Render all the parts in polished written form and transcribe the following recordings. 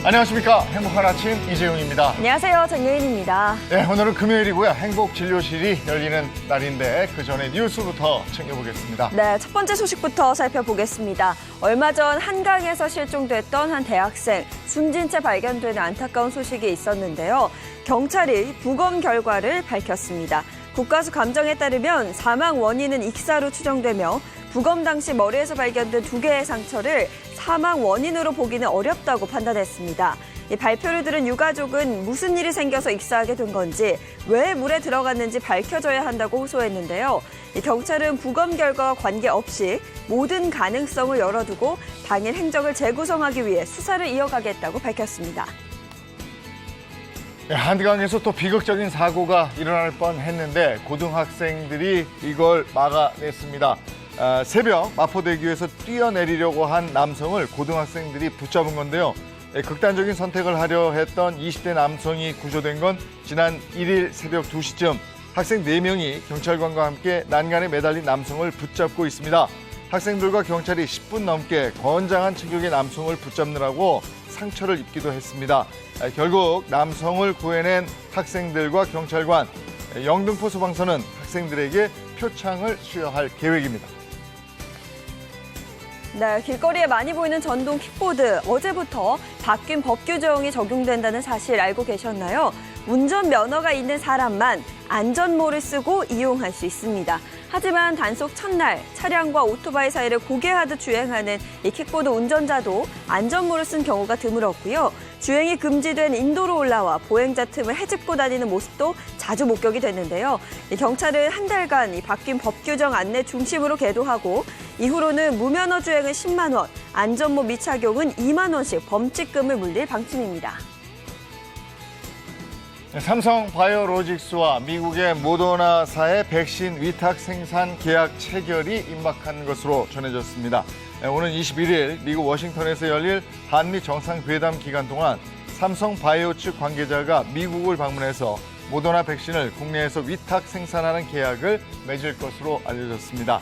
안녕하십니까. 행복한 아침 이재용입니다. 안녕하세요. 정예인입니다. 네, 오늘은 금요일이고요. 행복진료실이 열리는 날인데 그 전에 뉴스부터 챙겨보겠습니다. 네, 첫 번째 소식부터 살펴보겠습니다. 얼마 전 한강에서 실종됐던 한 대학생, 숨진 채 발견되는 안타까운 소식이 있었는데요. 경찰이 부검 결과를 밝혔습니다. 국가수 감정에 따르면 사망 원인은 익사로 추정되며 부검 당시 머리에서 발견된 2개의 상처를 사망 원인으로 보기는 어렵다고 판단했습니다. 이 발표를 들은 유가족은 무슨 일이 생겨서 익사하게 된 건지, 왜 물에 들어갔는지 밝혀져야 한다고 호소했는데요. 경찰은 부검 결과와 관계없이 모든 가능성을 열어두고 당일 행적을 재구성하기 위해 수사를 이어가겠다고 밝혔습니다. 네, 한강에서 또 비극적인 사고가 일어날 뻔했는데 고등학생들이 이걸 막아냈습니다. 새벽 마포대교에서 뛰어내리려고 한 남성을 고등학생들이 붙잡은 건데요. 극단적인 선택을 하려 했던 20대 남성이 구조된 건 지난 1일 새벽 2시쯤 학생 4명이 경찰관과 함께 난간에 매달린 남성을 붙잡고 있습니다. 학생들과 경찰이 10분 넘게 건장한 체격의 남성을 붙잡느라고 상처를 입기도 했습니다. 결국 남성을 구해낸 학생들과 경찰관, 영등포 소방서는 학생들에게 표창을 수여할 계획입니다. 네, 길거리에 많이 보이는 전동 킥보드, 어제부터 바뀐 법 규정이 적용된다는 사실 알고 계셨나요? 운전면허가 있는 사람만 안전모를 쓰고 이용할 수 있습니다. 하지만 단속 첫날 차량과 오토바이 사이를 고개하듯 주행하는 이 킥보드 운전자도 안전모를 쓴 경우가 드물었고요. 주행이 금지된 인도로 올라와 보행자 틈을 헤집고 다니는 모습도 자주 목격이 됐는데요. 경찰은 한 달간 이 바뀐 법 규정 안내 중심으로 계도하고 이후로는 무면허 주행은 10만 원, 안전모 미착용은 2만 원씩 범칙금을 물릴 방침입니다. 삼성 바이오로직스와 미국의 모더나사의 백신 위탁 생산 계약 체결이 임박한 것으로 전해졌습니다. 오는 21일 미국 워싱턴에서 열릴 한미 정상회담 기간 동안 삼성 바이오 측 관계자가 미국을 방문해서 모더나 백신을 국내에서 위탁 생산하는 계약을 맺을 것으로 알려졌습니다.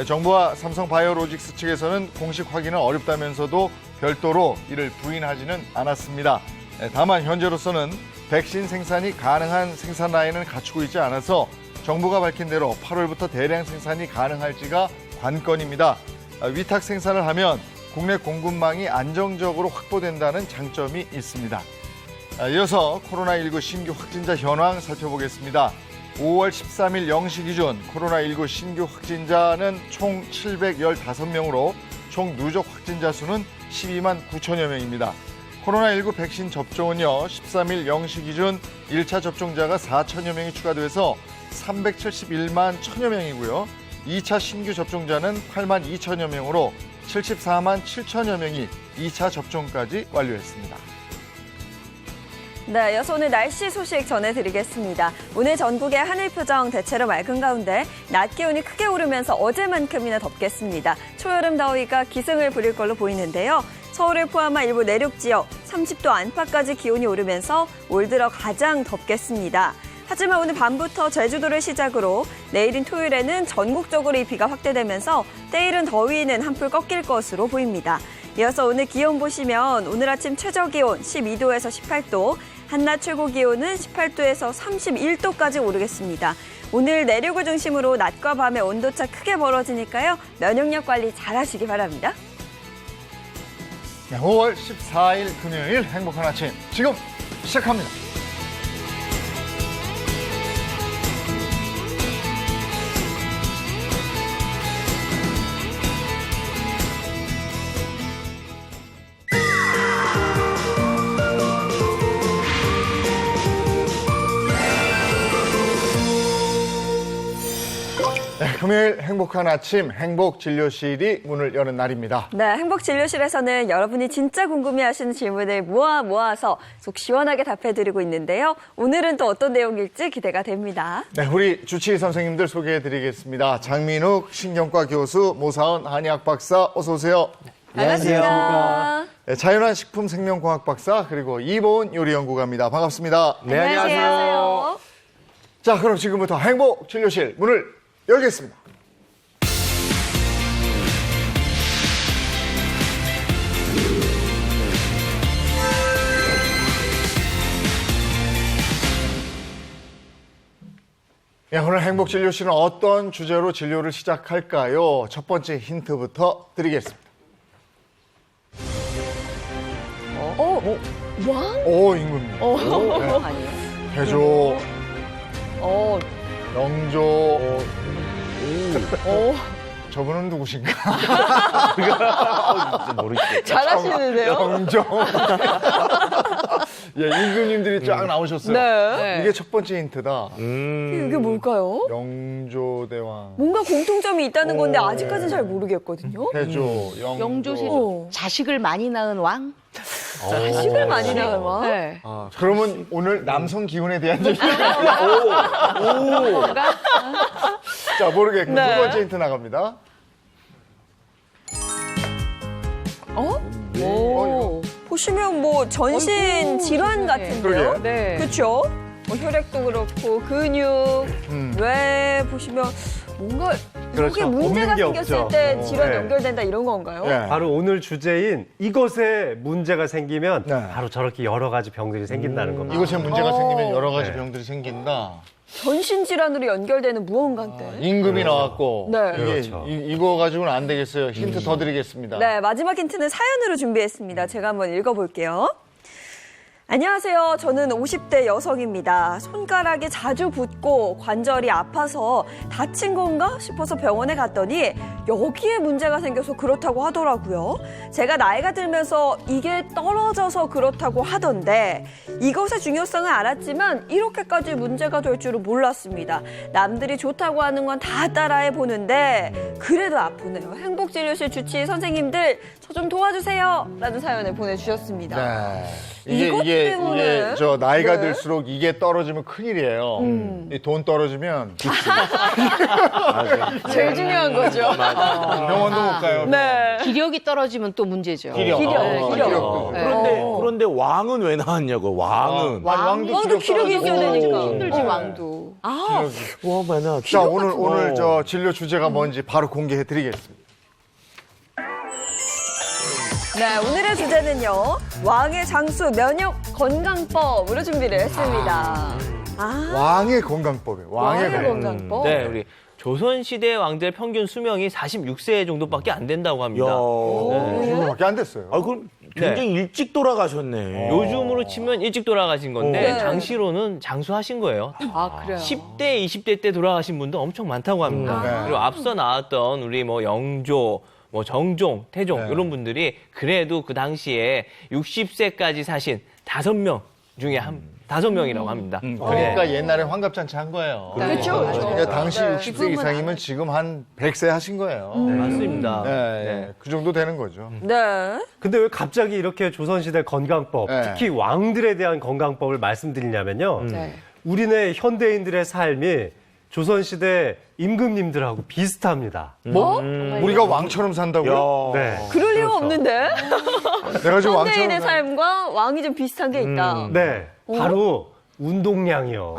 정부와 삼성 바이오로직스 측에서는 공식 확인은 어렵다면서도 별도로 이를 부인하지는 않았습니다. 다만 현재로서는 백신 생산이 가능한 생산 라인을 갖추고 있지 않아서 정부가 밝힌 대로 8월부터 대량 생산이 가능할지가 관건입니다. 위탁 생산을 하면 국내 공급망이 안정적으로 확보된다는 장점이 있습니다. 이어서 코로나19 신규 확진자 현황 살펴보겠습니다. 5월 13일 0시 기준 코로나19 신규 확진자는 총 715명으로 총 누적 확진자 수는 12만 9천여 명입니다. 코로나19 백신 접종은요, 13일 0시 기준 1차 접종자가 4천여 명이 추가돼서 371만 1천여 명이고요. 2차 신규 접종자는 8만 2천여 명으로 74만 7천여 명이 2차 접종까지 완료했습니다. 네, 이어서 오늘 날씨 소식 전해드리겠습니다. 오늘 전국의 하늘 표정 대체로 맑은 가운데 낮 기온이 크게 오르면서 어제만큼이나 덥겠습니다. 초여름 더위가 기승을 부릴 걸로 보이는데요. 서울을 포함한 일부 내륙 지역 30도 안팎까지 기온이 오르면서 올 들어 가장 덥겠습니다. 하지만 오늘 밤부터 제주도를 시작으로 내일인 토요일에는 전국적으로 이 비가 확대되면서 때이른 더위는 한풀 꺾일 것으로 보입니다. 이어서 오늘 기온 보시면 오늘 아침 최저 기온 12도에서 18도, 한낮 최고 기온은 18도에서 31도까지 오르겠습니다. 오늘 내륙을 중심으로 낮과 밤의 온도차 크게 벌어지니까요. 면역력 관리 잘 하시기 바랍니다. 5월 14일 금요일 행복한 아침 지금 시작합니다. 금요일 행복한 아침 행복진료실이 문을 여는 날입니다. 네, 행복진료실에서는 여러분이 진짜 궁금해하시는 질문을 모아서 속 시원하게 답해드리고 있는데요. 오늘은 또 어떤 내용일지 기대가 됩니다. 네, 우리 주치의 선생님들 소개해드리겠습니다. 장민욱 신경과 교수, 모사은 한의학 박사 어서 오세요. 반갑습니다. 네, 자연한 식품 생명공학 박사 그리고 이보은 요리연구가입니다. 반갑습니다. 네, 안녕하세요. 자, 그럼 지금부터 행복 진료실 문을 열겠습니다. 네, 오늘 행복 진료실은 어떤 주제로 진료를 시작할까요? 첫 번째 힌트부터 드리겠습니다. 왕? 오, 임금님. 네. 아니에요. 태조, 어, 영조. 저분은 누구신가? 모르겠어요. 잘하시는데요? 영조. 예, 임금님들이 쫙 나오셨어요. 네. 이게 첫 번째 힌트다. 이게 뭘까요? 영조대왕, 뭔가 공통점이 있다는 건데 아직까지는 잘 모르겠거든요. 태조, 영조. 영조세조. 자식을 많이 낳은 왕? 자식을 많이 낳은 왕? 네. 아, 그러면 오늘 남성 기운에 대한 얘기. 자, 모르겠고 네. 두 번째 힌트 나갑니다. 오. 보시면 뭐 전신 질환 같은데요? 그러게요. 네. 그렇죠? 뭐 혈액도 그렇고 근육, 뇌 보시면 뭔가 그렇죠. 여기에 문제가 없는 게 생겼을 없죠. 때 질환 네. 연결된다 이런 건가요? 예. 바로 오늘 주제인 이것에 문제가 생기면 네. 바로 저렇게 여러 가지 병들이 생긴다는 겁니다. 이것에 문제가 생기면 여러 가지 네. 병들이 생긴다. 전신 질환으로 연결되는 무언가인데. 임금이 나왔고 네. 이게 그렇죠. 이거 가지고는 안 되겠어요. 힌트 더 드리겠습니다. 네, 마지막 힌트는 사연으로 준비했습니다. 제가 한번 읽어볼게요. 안녕하세요. 저는 50대 여성입니다. 손가락이 자주 붓고 관절이 아파서 다친 건가 싶어서 병원에 갔더니 여기에 문제가 생겨서 그렇다고 하더라고요. 제가 나이가 들면서 이게 떨어져서 그렇다고 하던데 이것의 중요성은 알았지만 이렇게까지 문제가 될 줄은 몰랐습니다. 남들이 좋다고 하는 건 다 따라해 보는데 그래도 아프네요. 행복진료실 주치의 선생님들 저 좀 도와주세요. 라는 사연을 보내주셨습니다. 네. 이것 때문에? 저 나이가 네. 들수록 이게 떨어지면 큰일이에요. 이 돈 떨어지면 제일 중요한 거죠. 병원도 못 가요. 네. 기력이 떨어지면 또 문제죠. 기력. 기력. 기력도. 네. 그런데 왕은 왜 나왔냐고, 왕은. 왕도 기력이 있어야 되니까. 힘들지, 왕도. 와, 뭐냐. 자, 오늘 저 진료 주제가 뭔지 바로 공개해 드리겠습니다. 네, 오늘의 주제는요. 왕의 장수 면역 건강법으로 준비를 했습니다. 왕의 건강법이에요. 왕의 왕의 건강. 건강법? 네, 우리 조선시대 왕들의 평균 수명이 46세 정도밖에 안 된다고 합니다. 야. 정도밖에 안 됐어요. 아, 그럼 굉장히 일찍 돌아가셨네. 요즘으로 치면 일찍 돌아가신 건데 네. 장시로는 장수하신 거예요. 아, 그래요? 10대, 20대 때 돌아가신 분도 엄청 많다고 합니다. 네. 그리고 앞서 나왔던 우리 뭐 영조, 뭐 정종, 태종 네. 이런 분들이 그래도 그 당시에 60세까지 사신 5명 중에 한 5명이라고 합니다. 그러니까 옛날에 환갑잔치 한 거예요. 그렇죠, 그렇죠. 그러니까 당시 네. 60세 이상이면 지금 한 100세 하신 거예요. 맞습니다. 네, 네. 그 정도 되는 거죠. 네. 근데 왜 갑자기 이렇게 조선시대 건강법, 네. 특히 왕들에 대한 건강법을 말씀드리냐면요. 네. 우리네 현대인들의 삶이 조선시대 임금님들하고 비슷합니다. 뭐? 우리가 왕처럼 산다고요? 네. 그럴 리가 없는데. 내가 지금 왕처럼 현대인의 산- 삶과 왕이 좀 비슷한 게 있다. 네. 바로 운동량이요.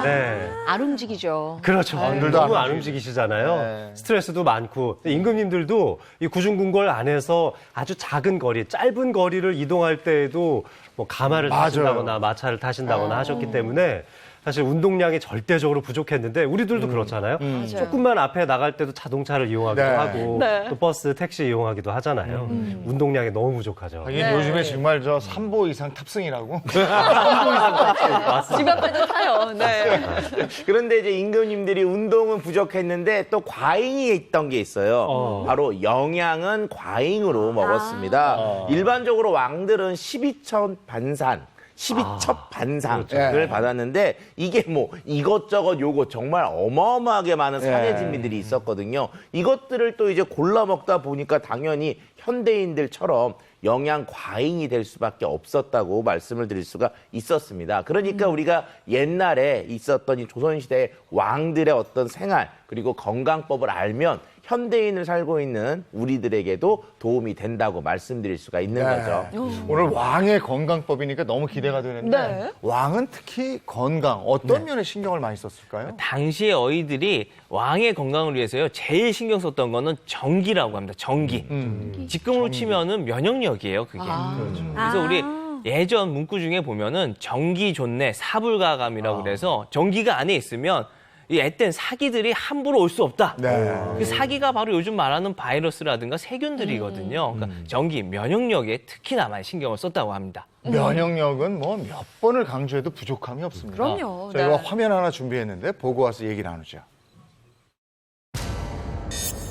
네. 안 움직이죠. 그렇죠. 왕들도 너무 안 안 움직이시잖아요. 네. 스트레스도 많고. 임금님들도 이 구중궁궐 안에서 아주 작은 거리, 짧은 거리를 이동할 때에도 뭐 가마를 맞아요. 타신다거나 마차를 타신다거나 하셨기 때문에 사실 운동량이 절대적으로 부족했는데 우리들도 그렇잖아요. 조금만 앞에 나갈 때도 자동차를 이용하기도 네. 하고 네. 또 버스, 택시 이용하기도 하잖아요. 운동량이 너무 부족하죠. 이게 요즘에 정말 저 3보 이상 탑승이라고. 집 앞에도 타요. 네. 그런데 이제 임금님들이 운동은 부족했는데 또 과잉이 있던 게 있어요. 바로 영양은 과잉으로 먹었습니다. 일반적으로 왕들은 12첩 반상, 12첩 반상을 그렇죠. 받았는데 이게 뭐 이것저것 요것 정말 어마어마하게 많은 사례진미들이 있었거든요. 이것들을 또 이제 골라 먹다 보니까 당연히 현대인들처럼 영양 과잉이 될 수밖에 없었다고 말씀을 드릴 수가 있었습니다. 그러니까 우리가 옛날에 있었던 이 조선시대 왕들의 어떤 생활 그리고 건강법을 알면 현대인을 살고 있는 우리들에게도 도움이 된다고 말씀드릴 수가 있는 거죠. 오늘 왕의 건강법이니까 너무 기대가 되는데 왕은 특히 건강 어떤 면에 신경을 많이 썼을까요? 당시의 어이들이 왕의 건강을 위해서요 제일 신경 썼던 거는 전기라고 합니다. 전기. 지금으로 치면은 면역력이에요. 그게. 그래서 우리 예전 문구 중에 보면은 전기 좋네 사불가감이라고 그래서 전기가 안에 있으면 이 앳된 사기들이 함부로 올 수 없다. 그 사기가 바로 요즘 말하는 바이러스라든가 세균들이거든요. 그러니까 전기 면역력에 특히나 많이 신경을 썼다고 합니다. 면역력은 뭐 몇 번을 강조해도 부족함이 없습니다. 그럼요. 저희가 네. 화면 하나 준비했는데 보고 와서 얘기 나누죠.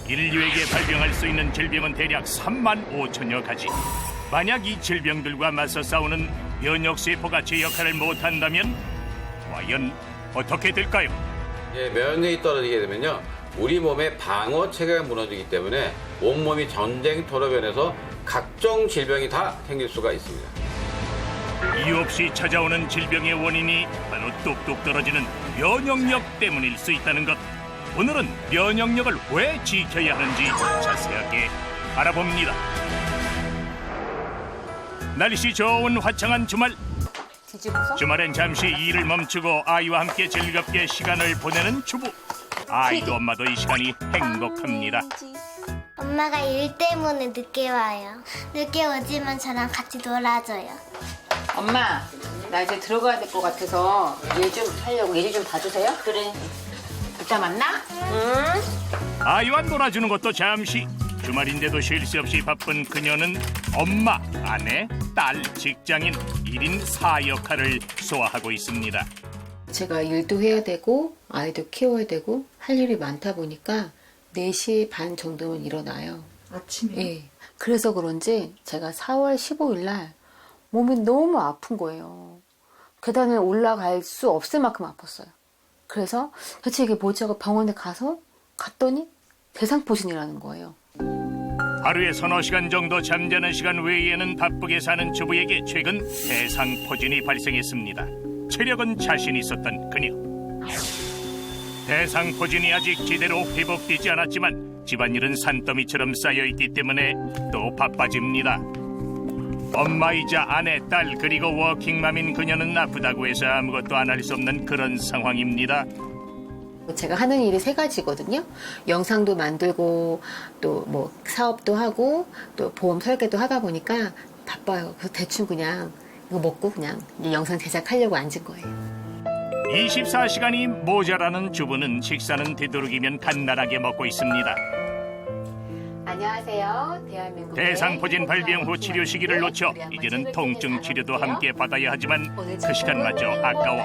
인류에게 발병할 수 있는 질병은 대략 3만 5천여 가지. 만약 이 질병들과 맞서 싸우는 면역세포가 제 역할을 못한다면 과연 어떻게 될까요? 예, 면역력이 떨어지게 되면요, 우리 몸의 방어 체계가 무너지기 때문에 온몸이 전쟁터로 변해서 각종 질병이 다 생길 수가 있습니다. 이유 없이 찾아오는 질병의 원인이 바로 뚝뚝 떨어지는 면역력 때문일 수 있다는 것. 오늘은 면역력을 왜 지켜야 하는지 자세하게 알아봅니다. 날씨 좋은 화창한 주말. 주말엔 잠시 일을 멈추고 아이와 함께 즐겁게 시간을 보내는 주부. 아이도 엄마도 이 시간이 행복합니다. 엄마가 일 때문에 늦게 와요. 늦게 오지만 저랑 같이 놀아줘요. 엄마, 나 이제 들어가야 될 것 같아서 일 좀 하려고 일 좀 봐주세요. 그래. 이따 만나? 응. 아이와 놀아주는 것도 잠시. 주말인데도 쉴 새 없이 바쁜 그녀는 엄마, 아내, 딸, 직장인 1인 4역할을 소화하고 있습니다. 제가 일도 해야 되고 아이도 키워야 되고 할 일이 많다 보니까 4시 반 정도면 일어나요. 아침에? 예. 그래서 그런지 제가 4월 15일 날 몸이 너무 아픈 거예요. 계단을 올라갈 수 없을 만큼 아팠어요. 그래서 대체 이게 뭐지 하고 병원에 갔더니 대상포진이라는 거예요. 하루에 서너 시간 정도 잠자는 시간 외에는 바쁘게 사는 주부에게 최근 대상포진이 발생했습니다. 체력은 자신 있었던 그녀. 대상포진이 아직 제대로 회복되지 않았지만 집안일은 산더미처럼 쌓여있기 때문에 또 바빠집니다. 엄마이자 아내, 딸 그리고 워킹맘인 그녀는 아프다고 해서 아무것도 안 할 수 없는 그런 상황입니다. 제가 하는 일이 3가지거든요. 영상도 만들고 또 뭐 사업도 하고 또 보험 설계도 하다 보니까 바빠요. 그래서 대충 그냥 이거 먹고 그냥 이 영상 제작하려고 앉은 거예요. 24시간이 모자라는 주부는 식사는 되도록이면 간단하게 먹고 있습니다. 안녕하세요. 대한민국 대상포진 발병 후 치료 시기를 놓쳐 이제는 통증 치료도 함께 받아야 하지만 그 시간마저 아까워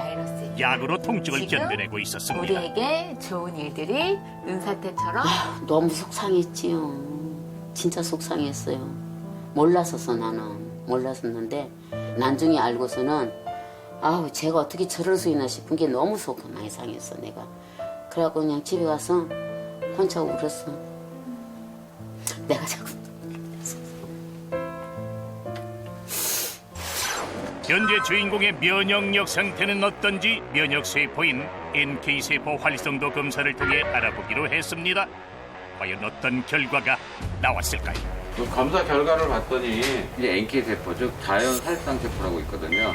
약으로 통증을 견뎌내고 있었습니다. 우리에게 좋은 일들이 눈사태처럼 너무 속상했지요. 진짜 속상했어요. 몰랐었어 나는. 몰랐었는데 나중에 알고서는 아우 제가 어떻게 저럴 수 있나 싶은 게 너무 속이 많이 상했어 내가. 그래갖고 그냥 집에 가서 혼자 울었어. 내가 자꾸 현재 주인공의 면역력 상태는 어떤지 면역세포인 NK세포 활성도 검사를 통해 알아보기로 했습니다. 과연 어떤 결과가 나왔을까요? 그 검사 결과를 봤더니 이제 NK 세포, 즉 자연 살상 세포라고 있거든요.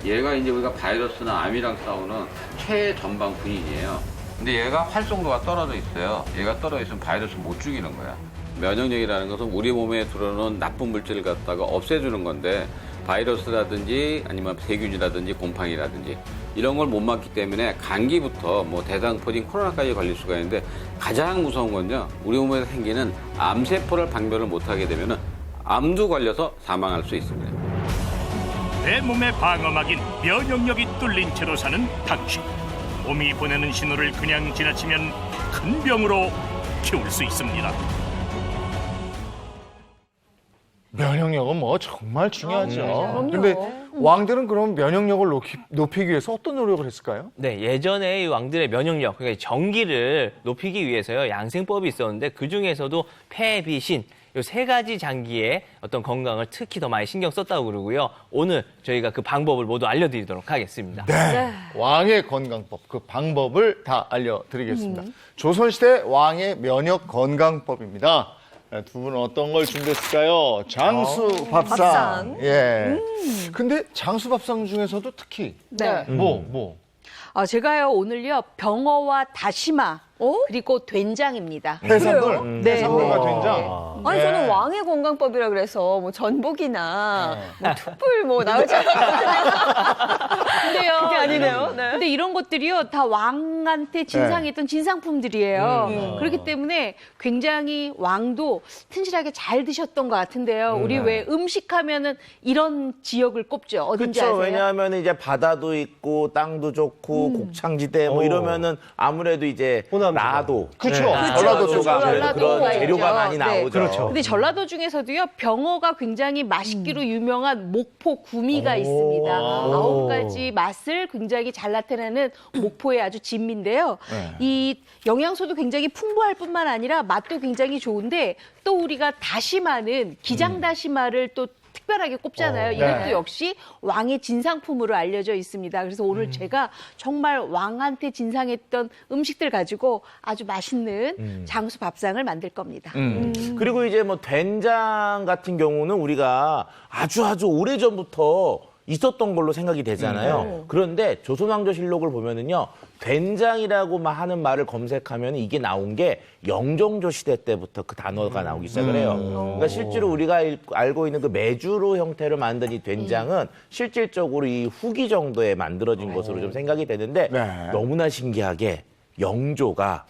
얘가 이제 우리가 바이러스나 암이랑 싸우는 최전방 군인이에요. 근데 얘가 활성도가 떨어져 있어요. 얘가 떨어져 있으면 바이러스 못 죽이는 거야. 면역력이라는 것은 우리 몸에 들어오는 나쁜 물질을 갖다가 없애주는 건데 바이러스라든지 아니면 세균이라든지 곰팡이라든지 이런 걸 못 막기 때문에 감기부터 뭐 대상포진 코로나까지 걸릴 수가 있는데 가장 무서운 건요. 우리 몸에 생기는 암세포를 방별을 못하게 되면 암도 걸려서 사망할 수 있습니다. 내 몸의 방어막인 면역력이 뚫린 채로 사는 당신. 몸이 보내는 신호를 그냥 지나치면 큰 병으로 키울 수 있습니다. 면역력은 뭐 정말 중요하죠. 근데 왕들은 그럼 면역력을 높이기 위해서 어떤 노력을 했을까요? 네, 예전에 이 왕들의 면역력, 그러니까 전기를 높이기 위해서요, 양생법이 있었는데 그 중에서도 패비신, 이 세 가지 장기의 어떤 건강을 특히 더 많이 신경 썼다고 그러고요. 오늘 저희가 그 방법을 모두 알려드리도록 하겠습니다. 네. 왕의 건강법, 그 방법을 다 알려드리겠습니다. 조선시대 왕의 면역 건강법입니다. 두 분은 어떤 걸 준비했을까요? 장수밥상. 밥상. 예. 근데 장수밥상 중에서도 특히 네. 뭐? 제가요 오늘요 병어와 다시마 그리고 된장입니다. 해산물? 네. 해산물과 네. 된장? 아니 네. 저는 왕의 건강법이라 그래서 뭐 전복이나 뭐 툭불 뭐 나오지 않아요. 근데요. 그게 아니네요. 네. 근데 이런 것들이요 다 왕한테 진상했던 진상품들이에요. 그렇기 때문에 굉장히 왕도 튼실하게 잘 드셨던 것 같은데요. 우리 왜 음식하면은 이런 지역을 꼽죠. 어딘지 그렇죠. 아세요? 왜냐하면 이제 바다도 있고 땅도 좋고 곡창지대 뭐 이러면은 아무래도 이제 호남지대. 라도 그쵸. 네. 전라도 쪽가 아무래도 전라도가 그런 재료가 있죠. 많이 네. 나오죠. 그렇죠. 근데 전라도 중에서도요 병어가 굉장히 맛있기로 유명한 목포 구미가 있습니다. 9가지 맛을 굉장히 잘 나타내는 목포의 아주 진미인데요. 이 영양소도 굉장히 풍부할 뿐만 아니라 맛도 굉장히 좋은데 또 우리가 다시마는 기장 다시마를 또 특별하게 꼽잖아요. 이것도 역시 왕의 진상품으로 알려져 있습니다. 그래서 오늘 제가 정말 왕한테 진상했던 음식들 가지고 아주 맛있는 장수 밥상을 만들 겁니다. 그리고 이제 뭐 된장 같은 경우는 우리가 아주 오래전부터 있었던 걸로 생각이 되잖아요. 그런데 조선왕조실록을 보면은요, 된장이라고 하는 말을 검색하면 이게 나온 게 영종조 시대 때부터 그 단어가 나오기 시작을 해요. 그러니까 실제로 우리가 알고 있는 그 메주로 형태로 만든 이 된장은 실질적으로 이 후기 정도에 만들어진 것으로 좀 생각이 되는데 너무나 신기하게 영조가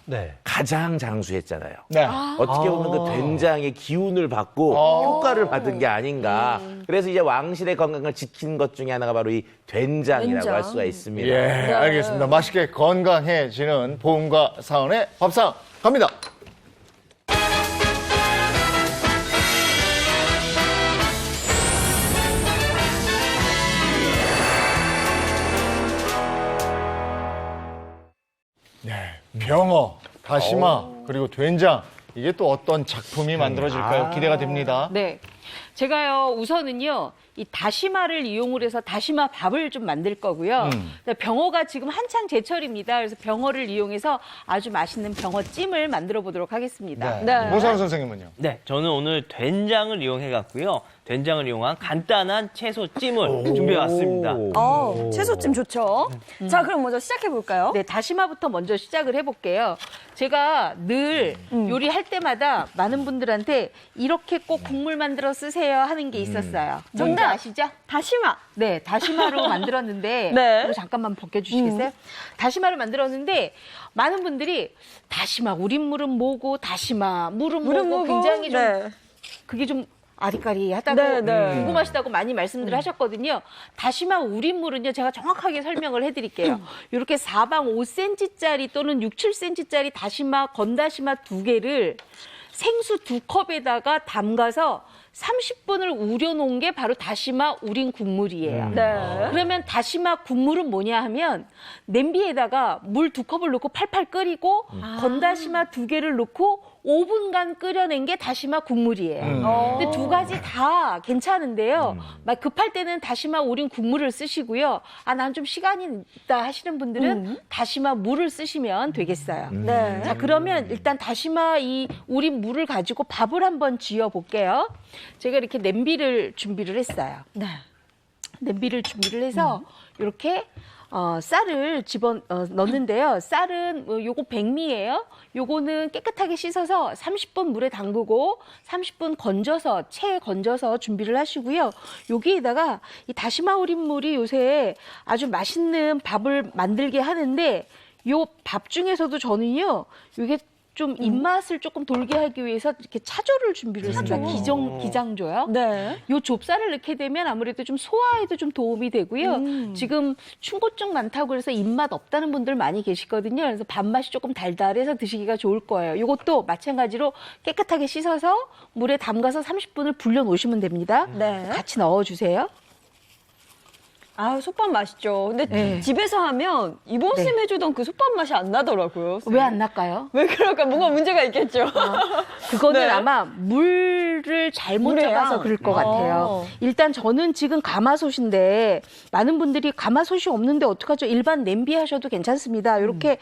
가장 장수했잖아요. 네. 어떻게 보면 그 된장의 기운을 받고 효과를 받은 게 아닌가. 그래서 이제 왕실의 건강을 지킨 것 중에 하나가 바로 이 된장이라고 할 수가 있습니다. 예, 알겠습니다. 맛있게 건강해지는 보험과 사원의 밥상 갑니다. 네, 병어, 다시마, 그리고 된장. 이게 또 어떤 작품이 만들어질까요? 기대가 됩니다. 네. 제가요, 우선은요, 이 다시마를 이용을 해서 다시마 밥을 좀 만들 거고요. 병어가 지금 한창 제철입니다. 그래서 병어를 이용해서 아주 맛있는 병어찜을 만들어 보도록 하겠습니다. 네. 모상 선생님은요? 네, 저는 오늘 된장을 이용해갖고요. 된장을 이용한 간단한 채소찜을 준비해왔습니다. 채소찜 좋죠. 자, 그럼 먼저 시작해 볼까요? 네, 다시마부터 먼저 시작을 해볼게요. 제가 늘 요리할 때마다 많은 분들한테 이렇게 꼭 국물 만들어 쓰세요 하는 게 있었어요. 뭔지 아시죠? 다시마. 네, 다시마로 만들었는데 네. 이거 잠깐만 벗겨주시겠어요? 다시마를 만들었는데 많은 분들이 다시마 우린 물은 뭐고 다시마 물은 뭐고 굉장히 좀 그게 좀 아리까리하다고 궁금하시다고 많이 말씀들 하셨거든요. 다시마 우린물은요. 제가 정확하게 설명을 해드릴게요. 이렇게 사방 5cm짜리 또는 6, 7cm짜리 다시마, 건다시마 2개를 생수 2컵에다가 담가서 30분을 우려놓은 게 바로 다시마 우린 국물이에요. 그러면 다시마 국물은 뭐냐 하면 냄비에다가 물 2컵을 넣고 팔팔 끓이고 건다시마 2개를 넣고 5분간 끓여낸 게 다시마 국물이에요. 근데 두 가지 다 괜찮은데요. 막 급할 때는 다시마 우린 국물을 쓰시고요. 아, 난 좀 시간이 있다 하시는 분들은 다시마 물을 쓰시면 되겠어요. 자, 그러면 일단 다시마 이 우린 물을 가지고 밥을 한번 지어 볼게요. 제가 이렇게 냄비를 준비를 했어요. 냄비를 준비를 해서 이렇게 쌀을 넣는데요. 쌀은 요거 백미예요. 요거는 깨끗하게 씻어서 30분 물에 담그고 30분 건져서 체에 건져서 준비를 하시고요. 여기에다가 이 다시마 우린 물이 요새 아주 맛있는 밥을 만들게 하는데 요 밥 중에서도 저는요. 요게 좀 입맛을 조금 돌게 하기 위해서 이렇게 차조를 준비를 했습니다. 기장조요. 요 좁쌀을 넣게 되면 아무래도 좀 소화에도 좀 도움이 되고요. 지금 충고증 많다고 그래서 입맛 없다는 분들 많이 계시거든요. 그래서 밥맛이 조금 달달해서 드시기가 좋을 거예요. 이것도 마찬가지로 깨끗하게 씻어서 물에 담가서 30분을 불려 놓으시면 됩니다. 같이 넣어주세요. 아, 솥밥 맛있죠. 근데 네. 집에서 하면 이모쌤 해주던 그 솥밥 맛이 안 나더라고요. 왜 안 날까요? 왜 그럴까? 뭔가 문제가 있겠죠. 그거는 네. 아마 물을 잘못 물에요? 잡아서 그럴 것 같아요. 일단 저는 지금 가마솥인데 많은 분들이 가마솥이 없는데 어떡하죠? 일반 냄비 하셔도 괜찮습니다. 이렇게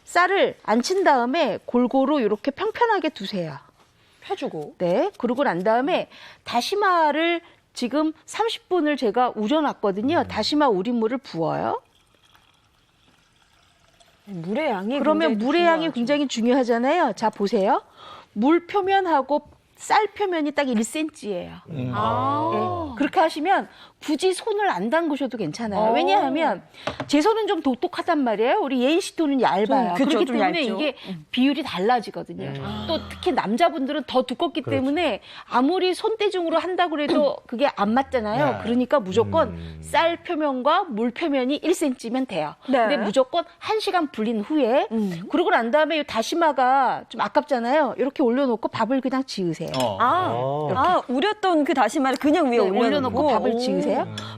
쌀을 안 친 다음에 골고루 이렇게 평평하게 두세요. 펴주고. 네. 그러고 난 다음에 다시마를 지금 30분을 제가 우려놨거든요. 다시마 우린 물을 부어요. 물의 양이 그러면 굉장히 물의 양이 중요하죠. 굉장히 중요하잖아요. 자, 보세요. 물 표면하고 쌀 표면이 딱 1cm예요. 아. 그렇게 하시면 굳이 손을 안 담그셔도 괜찮아요. 왜냐하면 제 손은 좀 독특하단 말이에요. 우리 예인 씨 손은 얇아요. 그쵸, 그렇기 좀 때문에 얇죠. 이게 비율이 달라지거든요. 또 특히 남자분들은 더 두껍기 때문에 아무리 손대중으로 한다고 해도 그게 안 맞잖아요. 네. 그러니까 무조건 쌀 표면과 물 표면이 1cm면 돼요. 네. 근데 무조건 1시간 불린 후에 그러고 난 다음에 이 다시마가 좀 아깝잖아요. 이렇게 올려놓고 밥을 그냥 지으세요. 우렸던 그 다시마를 그냥 위에 네, 올려놓고 올려놓고 밥을 지으세요.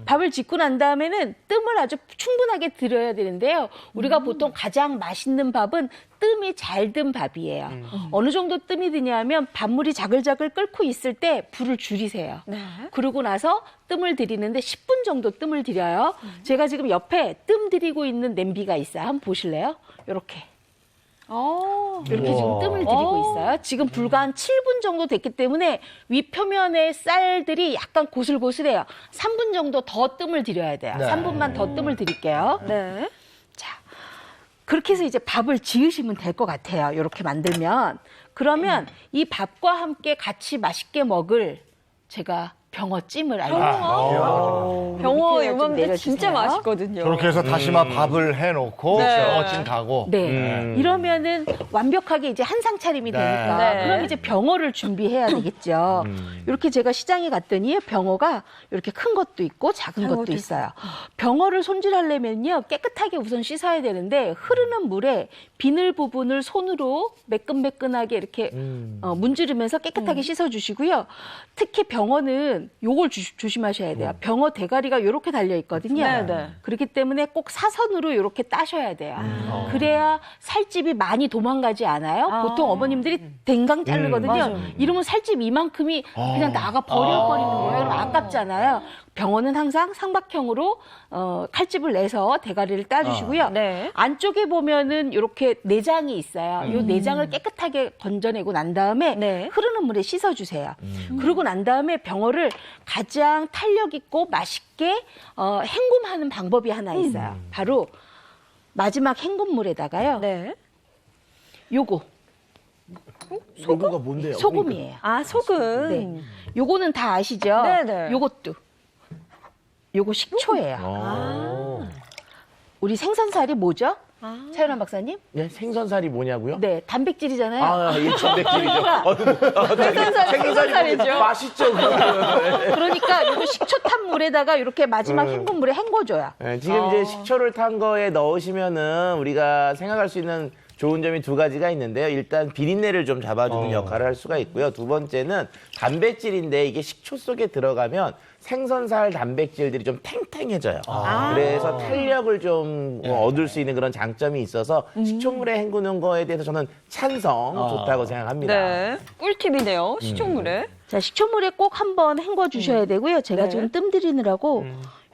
밥을 짓고 난 다음에는 뜸을 아주 충분하게 들여야 되는데요. 우리가 보통 가장 맛있는 밥은 뜸이 잘 든 밥이에요. 어느 정도 뜸이 드냐면 밥물이 자글자글 끓고 있을 때 불을 줄이세요. 네. 그러고 나서 뜸을 들이는데 10분 정도 뜸을 들여요. 제가 지금 옆에 뜸 들이고 있는 냄비가 있어요. 한번 보실래요? 이렇게. 이렇게 지금 뜸을 들이고 있어요. 지금 불과 한 7분 정도 됐기 때문에 윗표면의 쌀들이 약간 고슬고슬해요. 3분 정도 더 뜸을 들여야 돼요. 네. 3분만 더 뜸을 들일게요. 네. 자, 그렇게 해서 이제 밥을 지으시면 될 것 같아요. 이렇게 만들면. 그러면 이 밥과 함께 같이 맛있게 먹을 제가 병어찜을 알려드릴게요. 병어 밑에다 좀 요맘때 내려주세요. 진짜 맛있거든요. 그렇게 해서 다시마 밥을 해놓고 네. 병어찜 가고. 네. 이러면은 완벽하게 이제 한상 차림이 되니까 네. 그럼 이제 병어를 준비해야 되겠죠. 이렇게 제가 시장에 갔더니 병어가 이렇게 큰 것도 있고 작은 것도 있어요. 병어를 손질하려면요 깨끗하게 우선 씻어야 되는데 흐르는 물에 비늘 부분을 손으로 매끈매끈하게 이렇게 문지르면서 깨끗하게 씻어주시고요. 특히 병어는 요걸 조심하셔야 돼요. 병어 대가리가 이렇게 달려 있거든요. 네, 네. 그렇기 때문에 꼭 사선으로 이렇게 따셔야 돼요. 그래야 살집이 많이 도망가지 않아요. 보통 어머님들이 댕강 자르거든요. 이러면 살집 이만큼이 그냥 나가 버려버리는 거예요. 그럼 아깝잖아요. 병어는 항상 삼각형으로 칼집을 내서 대가리를 따주시고요. 네. 안쪽에 보면은 이렇게 내장이 있어요. 이 내장을 깨끗하게 건져내고 난 다음에 네. 흐르는 물에 씻어주세요. 그러고 난 다음에 병어를 가장 탄력 있고 맛있게 헹굼하는 방법이 하나 있어요. 바로 마지막 헹굼물에다가요. 네. 요거 요거가 뭔데요? 소금이에요. 아, 소금. 네. 요거는 다 아시죠? 네네. 요것도. 요거 식초예요. 우리 생선살이 뭐죠? 차윤환 박사님? 네, 생선살이 뭐냐고요? 네, 단백질이잖아요. 아, 예, 단백질이죠. 생선살이죠. 맛있죠. 그러니까 요거 식초 탄 물에다가 이렇게 마지막 헹굼물에 헹궈줘요. 네, 지금 이제 식초를 탄 거에 넣으시면은 우리가 생각할 수 있는 좋은 점이 두 가지가 있는데요. 일단 비린내를 좀 잡아주는 역할을 할 수가 있고요. 두 번째는 단백질인데 이게 식초 속에 들어가면 생선살 단백질들이 좀 탱탱해져요. 그래서 탄력을 좀 얻을 수 있는 그런 장점이 있어서 식초물에 헹구는 거에 대해서 저는 찬성 좋다고 생각합니다. 네. 꿀팁이네요. 식초물에. 자, 식초물에 꼭 한번 헹궈 주셔야 되고요. 제가 네. 지금 뜸 들이느라고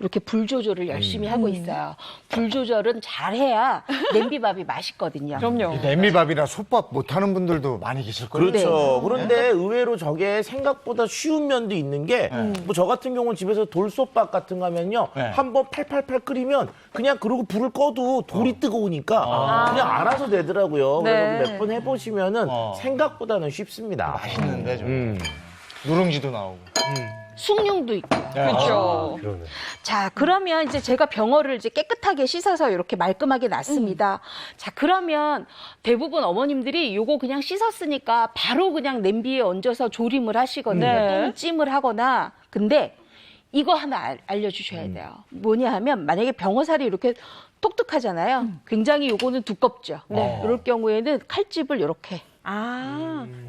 이렇게 불 조절을 열심히 하고 있어요. 불 조절은 잘해야 냄비밥이 맛있거든요. 그럼요. 냄비밥이나 솥밥 못하는 분들도 많이 계실 거예요. 그렇죠. 그런데 의외로 저게 생각보다 쉬운 면도 있는 게, 뭐 저 같은 경우는 집에서 돌솥밥 같은 거 하면요. 네. 한번 팔팔팔 끓이면 그냥 그러고 불을 꺼도 돌이 뜨거우니까 그냥 알아서 되더라고요. 네. 그래서 몇 번 해보시면은 생각보다는 쉽습니다. 맛있는데 좀. 누룽지도 나오고. 숭늉도 있고. 그렇죠. 그러네. 자, 그러면 이제 제가 병어를 이제 깨끗하게 씻어서 이렇게 말끔하게 놨습니다. 자, 그러면 대부분 어머님들이 요거 그냥 씻었으니까 바로 그냥 냄비에 얹어서 조림을 하시거든요. 네. 또는 찜을 하거나. 근데 이거 하나 알려주셔야 돼요. 뭐냐 하면 만약에 병어살이 이렇게 똑똑하잖아요. 굉장히 요거는 두껍죠. 이럴 경우에는 칼집을 이렇게.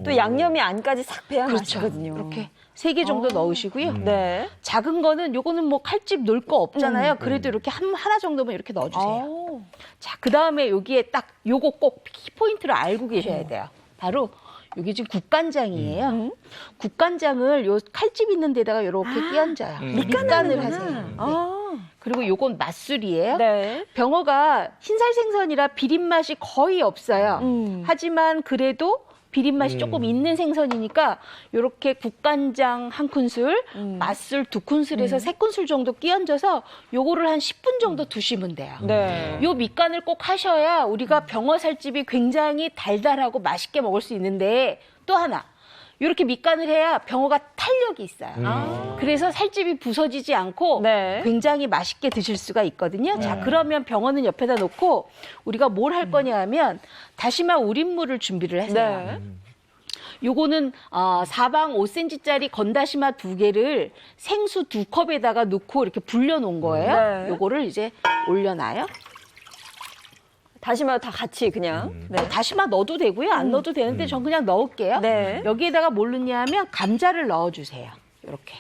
또 양념이 안까지 싹 배야 그렇죠. 맛있거든요. 이렇게 3개 정도 넣으시고요. 네. 작은 거는 요거는 뭐 칼집 넣을 거 없잖아요. 그래도 이렇게 하나 정도만 이렇게 넣어주세요. 자, 그 다음에 여기에 딱 요거 꼭 키포인트를 알고 계셔야 돼요. 바로 여기 지금 국간장이에요. 국간장을 요 칼집 있는 데다가 이렇게 끼얹어요. 밑간을 하세요. 네. 그리고 요건 맛술이에요. 네. 병어가 흰살 생선이라 비린 맛이 거의 없어요. 하지만 그래도 비린 맛이 조금 있는 생선이니까 이렇게 국간장 1큰술, 맛술 2큰술에서 3큰술 정도 끼얹어서 요거를 한 10분 정도 두시면 돼요. 네. 요 밑간을 꼭 하셔야 우리가 병어 살집이 굉장히 달달하고 맛있게 먹을 수 있는데 또 하나. 이렇게 밑간을 해야 병어가 탄력이 있어요. 그래서 살집이 부서지지 않고 네. 굉장히 맛있게 드실 수가 있거든요. 자, 그러면 병어는 옆에다 놓고 우리가 뭘 할 거냐 하면 다시마 우린물을 준비를 하세요. 네. 요거는 사방 5cm짜리 건다시마 2개를 생수 2컵에다가 넣고 이렇게 불려놓은 거예요. 네. 요거를 이제 올려놔요. 다시마 다 같이 그냥. 네. 다시마 넣어도 되고요. 안 넣어도 되는데 전 그냥 넣을게요. 네. 여기에다가 뭘 넣냐 하면 감자를 넣어주세요. 이렇게.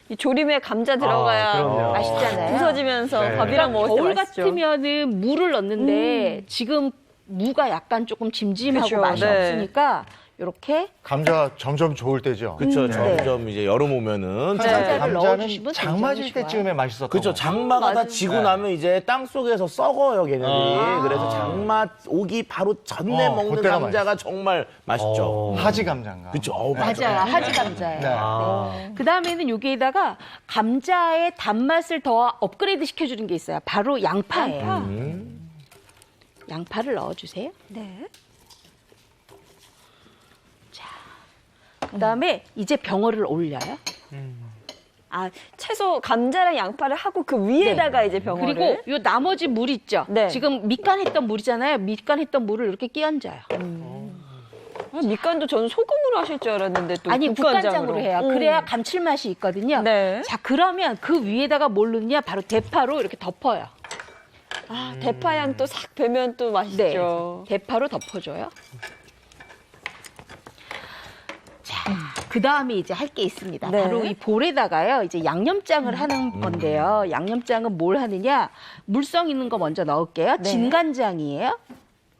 이 조림에 감자 들어가야 그럼요. 맛있잖아요. 부서지면서 네. 밥이랑 먹을 때 겨울 맛있죠. 같으면은 무를 넣는데 지금 무가 약간 조금 짐짐하고 그쵸, 맛이 네. 없으니까 이렇게 감자가 점점 좋을 때죠. 그렇죠. 네. 점점 이제 여름 오면은 감자를 감자는 넣어주시면 장마질 굉장히 좋아요. 때쯤에 맛있었던 그렇죠. 것 같아요. 장마가 다 맞아요. 지고 네. 나면 이제 땅 속에서 썩어요, 걔네들이. 그래서 장마 오기 바로 전에 먹는 그때가 감자가 정말 맛있죠. 하지 감자인가. 그렇죠. 맞아요. 하지 감자예요. 네. 그 다음에는 여기에다가 감자의 단맛을 더 업그레이드 시켜주는 게 있어요. 바로 양파예요. 양파를 넣어주세요. 네. 그 다음에 이제 병어를 올려요. 아, 채소 감자랑 양파를 하고 그 위에다가 이제 병어를. 그리고 요 나머지 물 있죠. 네. 지금 밑간했던 물이잖아요. 밑간했던 물을 이렇게 끼얹어요. 밑간도 저는 소금으로 하실 줄 알았는데 또 아니 국간장으로 해요. 그래야 감칠맛이 있거든요. 네. 자, 그러면 그 위에다가 뭘 넣냐? 바로 대파로 이렇게 덮어요. 아, 대파향 또 싹 배면 또 맛있죠. 대파로 덮어줘요. 자, 그 다음에 이제 할 게 있습니다. 네. 바로 이 볼에다가요, 이제 양념장을 하는 건데요. 양념장은 뭘 하느냐? 물성 있는 거 먼저 넣을게요. 네. 진간장이에요.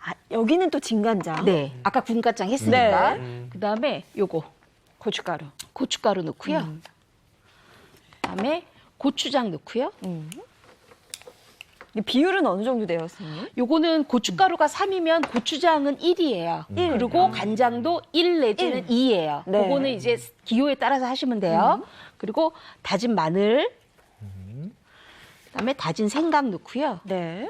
아, 여기는 또 진간장. 네. 아까 군간장 했으니까. 네. 그 다음에 요거. 고춧가루 넣고요. 그다음에 고추장 넣고요. 이 비율은 어느 정도 돼요, 선생님? 요거는 고춧가루가 3이면 고추장은 1이에요. 그리고 간장도 1 내지는 2예요. 네. 그거는 이제 기호에 따라서 하시면 돼요. 그리고 다진 마늘, 그다음에 다진 생강 넣고요. 네.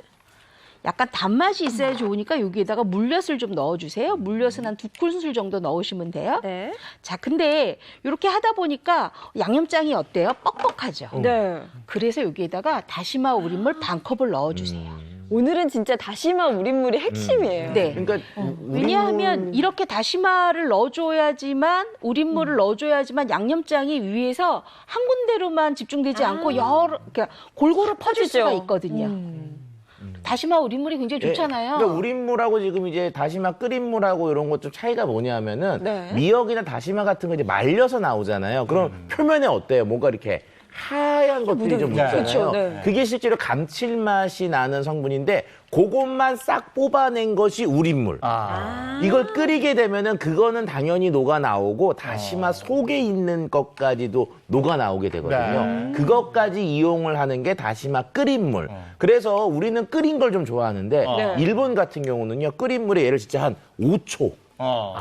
약간 단맛이 있어야 좋으니까 여기에다가 물엿을 좀 넣어주세요. 물엿은 한 2큰술 정도 넣으시면 돼요. 네. 자, 근데 이렇게 하다 보니까 양념장이 어때요? 뻑뻑하죠? 네. 그래서 여기에다가 다시마 우린물 반컵을 넣어주세요. 오늘은 진짜 다시마 우린물이 핵심이에요. 네. 그러니까 왜냐하면 이렇게 다시마를 넣어줘야지만 우린물을 넣어줘야지만 양념장이 위에서 한 군데로만 집중되지 않고 여러 그러니까 골고루 퍼질 수가 있거든요. 다시마 우린물이 굉장히 좋잖아요. 그러니까 우린물하고 지금 이제 다시마 끓인 물하고 이런 것 좀 차이가 뭐냐면은 네. 미역이나 다시마 같은 거 이제 말려서 나오잖아요. 그럼 표면에 어때요? 뭔가 이렇게 하얀 것들이 좀 묻잖아요. 그쵸, 네. 그게 실제로 감칠맛이 나는 성분인데 그것만 싹 뽑아낸 것이 우린물. 이걸 끓이게 되면은 그거는 당연히 녹아 나오고 다시마 속에 있는 것까지도 녹아 나오게 되거든요. 그것까지 이용을 하는 게 다시마 끓인 물. 그래서 우리는 끓인 걸 좀 좋아하는데 일본 같은 경우는요 끓인 물에 얘를 진짜 한 5초.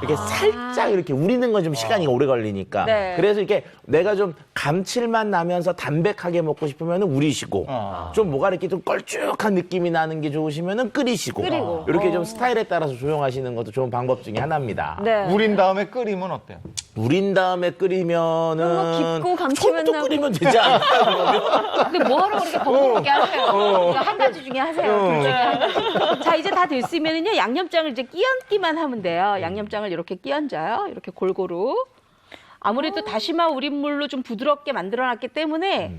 이렇게 살짝 이렇게 우리는 건 좀 시간이 오래 걸리니까. 네. 그래서 이렇게 내가 좀 감칠맛 나면서 담백하게 먹고 싶으면 우리시고 좀 뭐가 이렇게 좀 걸쭉한 느낌이 나는 게 좋으시면 끓이시고. 이렇게 좀 스타일에 따라서 조용하시는 것도 좋은 방법 중에 하나입니다. 네. 우린 다음에 끓이면 어때요? 우린 다음에 끓이면은 뭔가 깊고 감칠맛 초부터 나고. 끓이면 되지 않을까 그러면? 근데 뭐하러 그렇게 번거롭게 하세요? 그러니까 한 가지 중에 하세요. 둘 중에 한 가지. 자, 이제 다 됐으면은요, 양념장을 이제 끼얹기만 하면 돼요. 양념장을 이렇게 끼얹어요. 이렇게 골고루. 아무래도 다시마 우린물로 좀 부드럽게 만들어놨기 때문에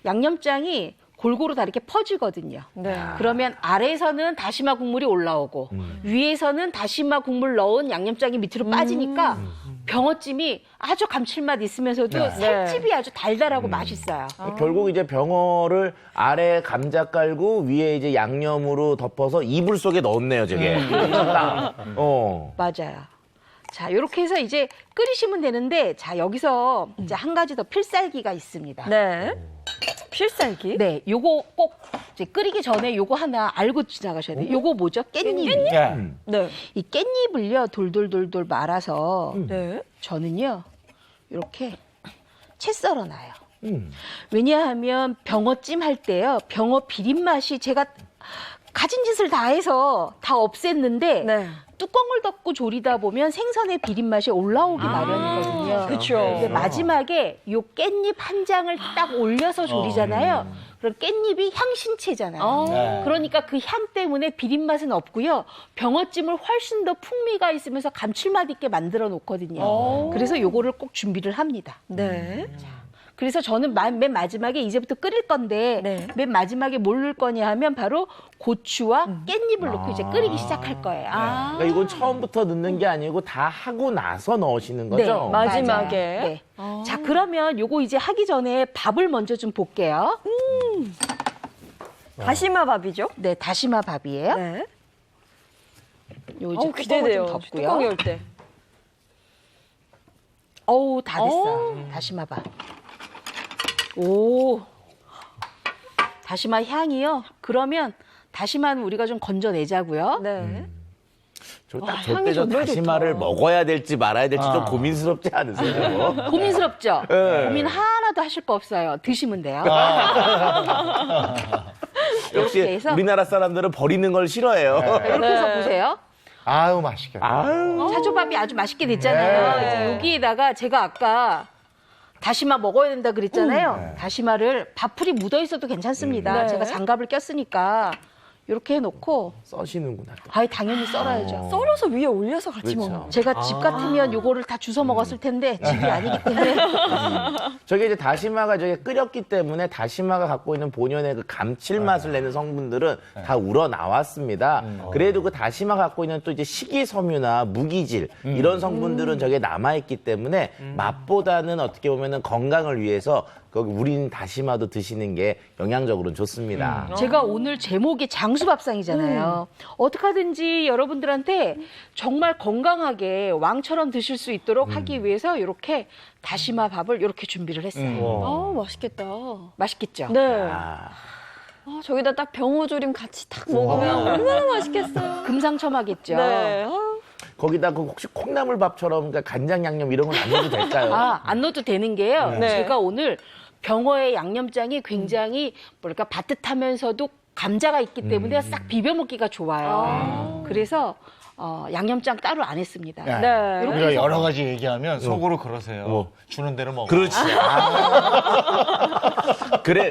양념장이 골고루 다 이렇게 퍼지거든요. 네. 그러면 아래에서는 다시마 국물이 올라오고 위에서는 다시마 국물 넣은 양념장이 밑으로 빠지니까 병어찜이 아주 감칠맛 있으면서도 살집이 아주 달달하고 맛있어요. 결국 이제 병어를 아래 감자 깔고 위에 이제 양념으로 덮어서 이불 속에 넣었네요, 저게. 맞아요. 자, 이렇게 해서 이제 끓이시면 되는데, 자, 여기서 이제 한 가지 더 필살기가 있습니다. 네. 필살기? 네, 요거 꼭 이제 끓이기 전에 요거 하나 알고 지나가셔야 돼요. 요거 뭐죠? 깻잎. 네. 이 깻잎을요, 돌돌돌돌 말아서 네. 저는요, 이렇게 채 썰어놔요. 왜냐하면 병어찜 할 때요, 병어 비린 맛이 제가 가진 짓을 다 해서 다 없앴는데 네. 뚜껑을 덮고 조리다 보면 생선의 비린 맛이 올라오기 마련이거든요. 그렇죠. 근데 마지막에 요 깻잎 한 장을 딱 올려서 조리잖아요. 그럼 깻잎이 향신채잖아요. 그러니까 그 향 때문에 비린 맛은 없고요. 병어찜을 훨씬 더 풍미가 있으면서 감칠맛 있게 만들어 놓거든요. 그래서 요거를 꼭 준비를 합니다. 네. 그래서 저는 맨 마지막에 이제부터 끓일 건데 네. 맨 마지막에 뭘 넣을 거냐 하면 바로 고추와 깻잎을 넣고 이제 끓이기 시작할 거예요. 그러니까 이건 처음부터 넣는 게 아니고 다 하고 나서 넣으시는 거죠? 네, 마지막에. 네. 자, 그러면 요거 이제 하기 전에 밥을 먼저 좀 볼게요. 다시마 밥이죠? 네, 다시마 밥이에요. 네. 요 이제 기대돼요. 뚜껑을 좀 뚜껑 덮고요. 열 때. 어우, 다 됐어. 다시마 밥. 오. 다시마 향이요? 그러면 다시마는 우리가 좀 건져내자고요. 네. 저때 저 다시마를 먹어야 될지 말아야 될지 좀 고민스럽지 않으세요? 고민스럽죠? 네. 고민 하나도 하실 거 없어요. 드시면 돼요. 역시 이렇게 해서 우리나라 사람들은 버리는 걸 싫어해요. 이렇게 해서 보세요. 아유, 맛있겠다. 차조밥이 아주 맛있게 됐잖아요. 네. 이제 여기에다가 제가 아까 다시마 먹어야 된다 그랬잖아요. 다시마를 밥풀이 묻어 있어도 괜찮습니다. 네. 제가 장갑을 꼈으니까 이렇게 해놓고 써시는구나. 아예 당연히 썰어야죠. 썰어서 위에 올려서 같이 그렇죠. 먹는. 제가 집 같으면 요거를 다 주워 먹었을 텐데 집이 아니기 때문에 저게 이제 다시마가 저게 끓였기 때문에 다시마가 갖고 있는 본연의 그 감칠맛을 내는 성분들은 다 우러 나왔습니다. 그래도 그 다시마 갖고 있는 또 이제 식이섬유나 무기질 이런 성분들은 저게 남아있기 때문에 맛보다는 어떻게 보면은 건강을 위해서 거기 우린 다시마도 드시는 게 영양적으로는 좋습니다. 제가 오늘 제목이 장수밥상이잖아요. 어떻게 하든지 여러분들한테 정말 건강하게 왕처럼 드실 수 있도록 하기 위해서 이렇게 다시마 밥을 이렇게 준비를 했어요. 맛있겠다. 맛있겠죠? 네. 저기다 딱 병어조림 같이 딱 먹으면 얼마나 맛있겠어요. 금상첨화겠죠? 네. 거기다 그 혹시 콩나물밥처럼 그러니까 간장 양념 이런 건 안 넣어도 될까요? 안 넣어도 되는 게요. 네. 제가 오늘 병어의 양념장이 굉장히 뭐랄까 바듯하면서도 감자가 있기 때문에 싹 비벼 먹기가 좋아요. 그래서 양념장 따로 안 했습니다. 네. 이렇게 우리가 해서 여러 가지 얘기하면 속으로 그러세요. 주는 대로 먹어. 그렇지.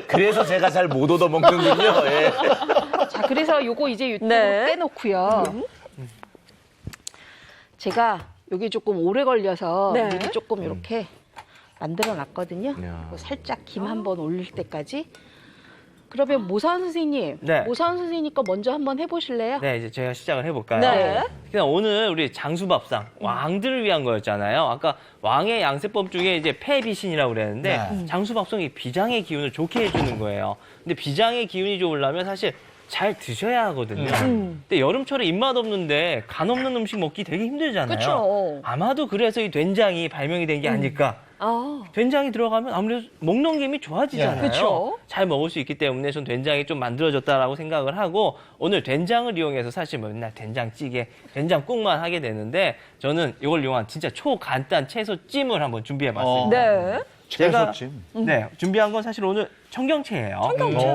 그래서 제가 잘 못 얻어 먹는군요. 예. 자, 그래서 요거 이제 유튜브로 네. 빼놓고요. 제가 요게 조금 오래 걸려서 네. 미리 조금 이렇게 만들어 놨거든요. 야. 살짝 김 한번 올릴 때까지. 그러면 모사원 선생님, 네. 모사원 선생님 거 먼저 한번 해보실래요? 네, 이제 제가 시작을 해볼까요? 네. 그냥 오늘 우리 장수밥상 왕들을 위한 거였잖아요. 아까 왕의 양세법 중에 이제 폐비신이라고 그랬는데 장수밥상이 비장의 기운을 좋게 해주는 거예요. 근데 비장의 기운이 좋으려면 사실 잘 드셔야 하거든요. 근데 여름철에 입맛 없는데 간 없는 음식 먹기 되게 힘들잖아요. 그쵸. 아마도 그래서 이 된장이 발명이 된 게 아닐까. 된장이 들어가면 아무래도 먹는 김이 좋아지잖아요. 그쵸. 잘 먹을 수 있기 때문에 전 된장이 좀 만들어졌다라고 생각을 하고 오늘 된장을 이용해서 사실 맨날 된장찌개, 된장국만 하게 되는데 저는 이걸 이용한 진짜 초간단 채소찜을 한번 준비해봤습니다. 네. 채소찜. 네, 준비한 건 사실 오늘 청경채예요.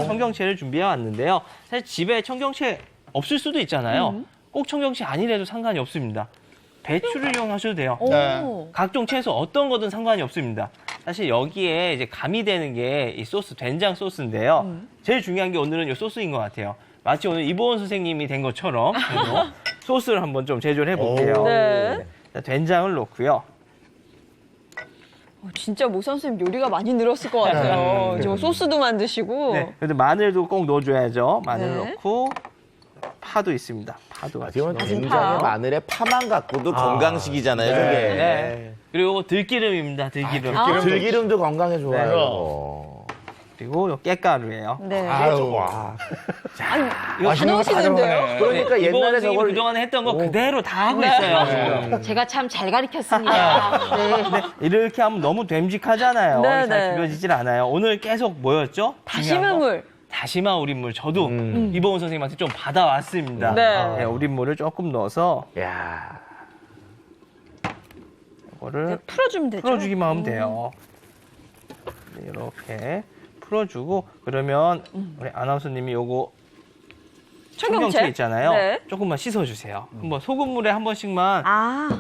청경채를 준비해왔는데요. 사실 집에 청경채 없을 수도 있잖아요. 꼭 청경채 아니래도 상관이 없습니다. 배추를 이용하셔도 돼요. 네. 각종 채소 어떤 거든 상관이 없습니다. 사실 여기에 이제 가미되는 게 이 소스, 된장 소스인데요. 제일 중요한 게 오늘은 이 소스인 것 같아요. 마치 오늘 이보원 선생님이 된 것처럼 소스를 한번 좀 제조를 해볼게요. 네. 자, 된장을 넣고요. 진짜 모 선생님 요리가 많이 늘었을 것 같아요. 저 소스도 만드시고. 네, 그래도 마늘도 꼭 넣어줘야죠. 마늘 네. 넣고 파도 있습니다. 파도 같이. 지금 된장에 마늘에 파만 갖고도 건강식이잖아요, 저게. 네. 그리고 들기름입니다. 들기름. 들기름도 건강에 좋아요. 그리고 요 깨가루예요. 네. 아유, 와. 이거 다 넣으시는데요? 그러니까 옛날에 이번 저걸 그동안에 했던 거 그대로 다 하고 있어요. 지금. 제가 참 잘 가르쳤습니다. 네. 근데 이렇게 하면 너무 됨직하잖아요. 네, 잘 네. 비벼지질 않아요. 오늘 계속 뭐였죠? 중요한 거? 다시마물. 다시마 우린물. 저도 이보은 선생님한테 좀 받아왔습니다. 네. 우린물을 조금 넣어서 야. 이거를 풀어주면 되죠. 풀어주기만 하면 돼요. 네, 이렇게 풀어주고 그러면 우리 아나운서님이 요거 청경채 있잖아요. 네. 조금만 씻어주세요. 한번 소금물에 한 번씩만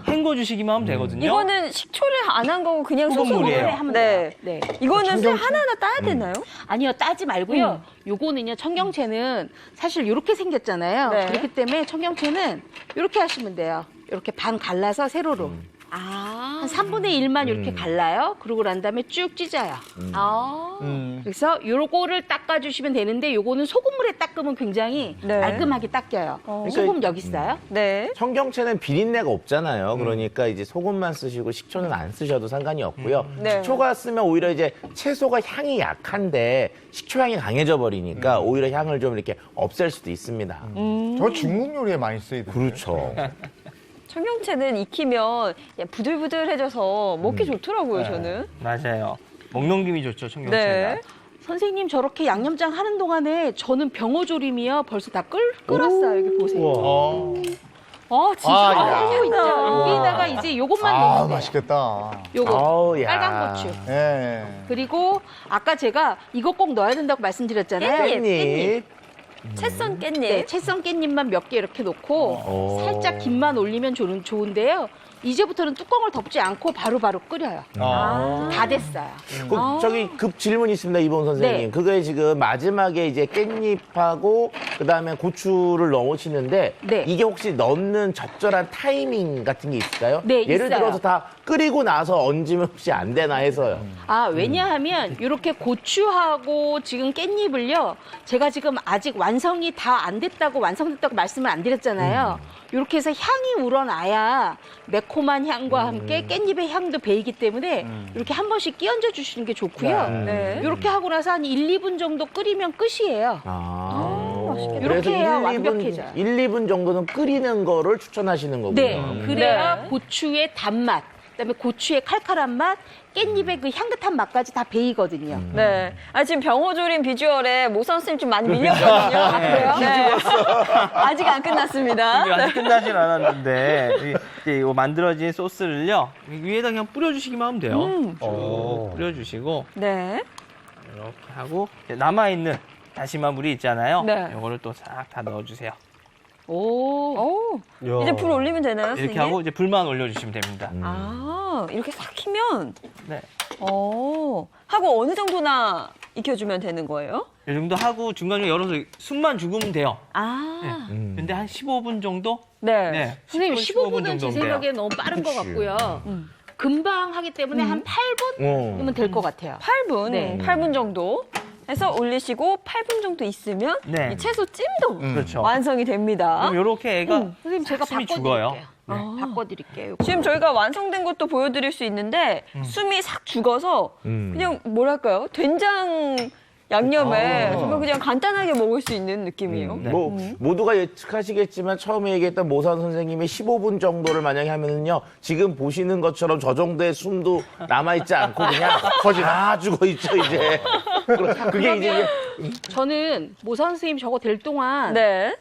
헹궈주시기만 하면 되거든요. 이거는 식초를 안 한 거고 그냥 소금물이에요. 소금물에 하면 네. 네. 이거는 새 하나하나 따야 되나요? 아니요, 따지 말고요. 요거는요, 청경채는 사실 이렇게 생겼잖아요. 네. 그렇기 때문에 청경채는 이렇게 하시면 돼요. 이렇게 반 갈라서 세로로. 아. 한 3분의 1만 이렇게 갈라요. 그러고 난 다음에 쭉 찢어요. 아. 그래서 요거를 닦아주시면 되는데 요거는 소금물에 닦으면 굉장히 네. 깔끔하게 닦여요. 소금 여기 있어요? 네. 청경채는 비린내가 없잖아요. 그러니까 이제 소금만 쓰시고 식초는 안 쓰셔도 상관이 없고요. 네. 식초가 쓰면 오히려 이제 채소가 향이 약한데 식초 향이 강해져 버리니까 오히려 향을 좀 이렇게 없앨 수도 있습니다. 저 중국 요리에 많이 쓰이던데. 그렇죠. 청경채는 익히면 부들부들해져서 먹기 좋더라고요, 저는. 맞아요. 먹는 김이 좋죠, 청경채가. 네. 선생님 저렇게 양념장 하는 동안에 저는 병어조림이요. 벌써 다 끓었어요. 여기 보세요. 진짜. 야. 여기다가 이제 요것만 아, 넣으면 돼요. 맛있겠다. 요거 아우, 야. 빨간 고추. 예. 그리고 아까 제가 이거 꼭 넣어야 된다고 말씀드렸잖아요. 깻잎. 채썬 깻잎. 네, 채썬 깻잎만 몇 개 이렇게 놓고 살짝 김만 올리면 좋은데요. 이제부터는 뚜껑을 덮지 않고 바로바로 끓여요. 다 됐어요. 저기 급 질문이 있습니다, 이본 선생님. 네. 그거에 지금 마지막에 이제 깻잎하고 그다음에 고추를 넣으시는데 네. 이게 혹시 넣는 적절한 타이밍 같은 게 있을까요? 네, 예를 있어요. 들어서 다 끓이고 나서 얹으면 혹시 안 되나 해서요. 왜냐하면 이렇게 고추하고 지금 깻잎을요. 제가 지금 아직 완성이 다 안 됐다고 완성됐다고 말씀을 안 드렸잖아요. 이렇게 해서 향이 우러나야 매콤한 향과 함께 깻잎의 향도 배이기 때문에 이렇게 한 번씩 끼얹어 주시는 게 좋고요. 네. 이렇게 하고 나서 한 1, 2분 정도 끓이면 끝이에요. 맛있겠다. 이렇게 해야 완벽해져요. 1, 2분 정도는 끓이는 거를 추천하시는 거군요. 네, 그래야 네. 고추의 단맛, 그다음에 고추의 칼칼한 맛, 깻잎의 그 향긋한 맛까지 다 배이거든요. 네. 지금 병어조림 비주얼에 모 선생님 좀 많이 밀렸거든요. 그래요? 네. 아직 안 끝났습니다. 이게 아직 끝나진 않았는데 이제 이거 만들어진 소스를요 위에다 그냥 뿌려주시기만 하면 돼요. 쭉 뿌려주시고 네. 이렇게 하고 이제 남아있는 다시마 물이 있잖아요. 네. 이거를 또 싹 다 넣어주세요. 오. 야. 이제 불 올리면 되나요, 이렇게 선생님? 하고 이제 불만 올려주시면 됩니다. 이렇게 싹 키면 네. 하고 어느 정도나 익혀주면 되는 거예요? 이 정도 하고 중간중간 열어서 숨만 죽으면 돼요. 근데 한 15분 정도? 네. 선생님 10분, 15분은 제 정도면 생각에 돼요. 너무 빠른 것 같고요. 금방 하기 때문에 한 8분이면 될 것 같아요. 8분, 네. 8분 정도 해서 올리시고 8분 정도 있으면 네. 이 채소 찜도 그렇죠. 완성이 됩니다. 그럼 이렇게 애가 선생님 제가 숨이 죽어요. 바꿔드릴게요. 바꿔드릴게요. 지금 저희가 완성된 것도 보여드릴 수 있는데 숨이 싹 죽어서 그냥 뭐랄까요? 된장 양념에 정말 그냥 간단하게 먹을 수 있는 느낌이에요. 모두가 예측하시겠지만 처음에 얘기했던 모산 선생님의 15분 정도를 만약에 하면은요, 지금 보시는 것처럼 저 정도의 숨도 남아있지 않고 그냥 다 죽어 있죠, 이제. 그게 이제. 저는 모사 선생님 저거 될 동안 네.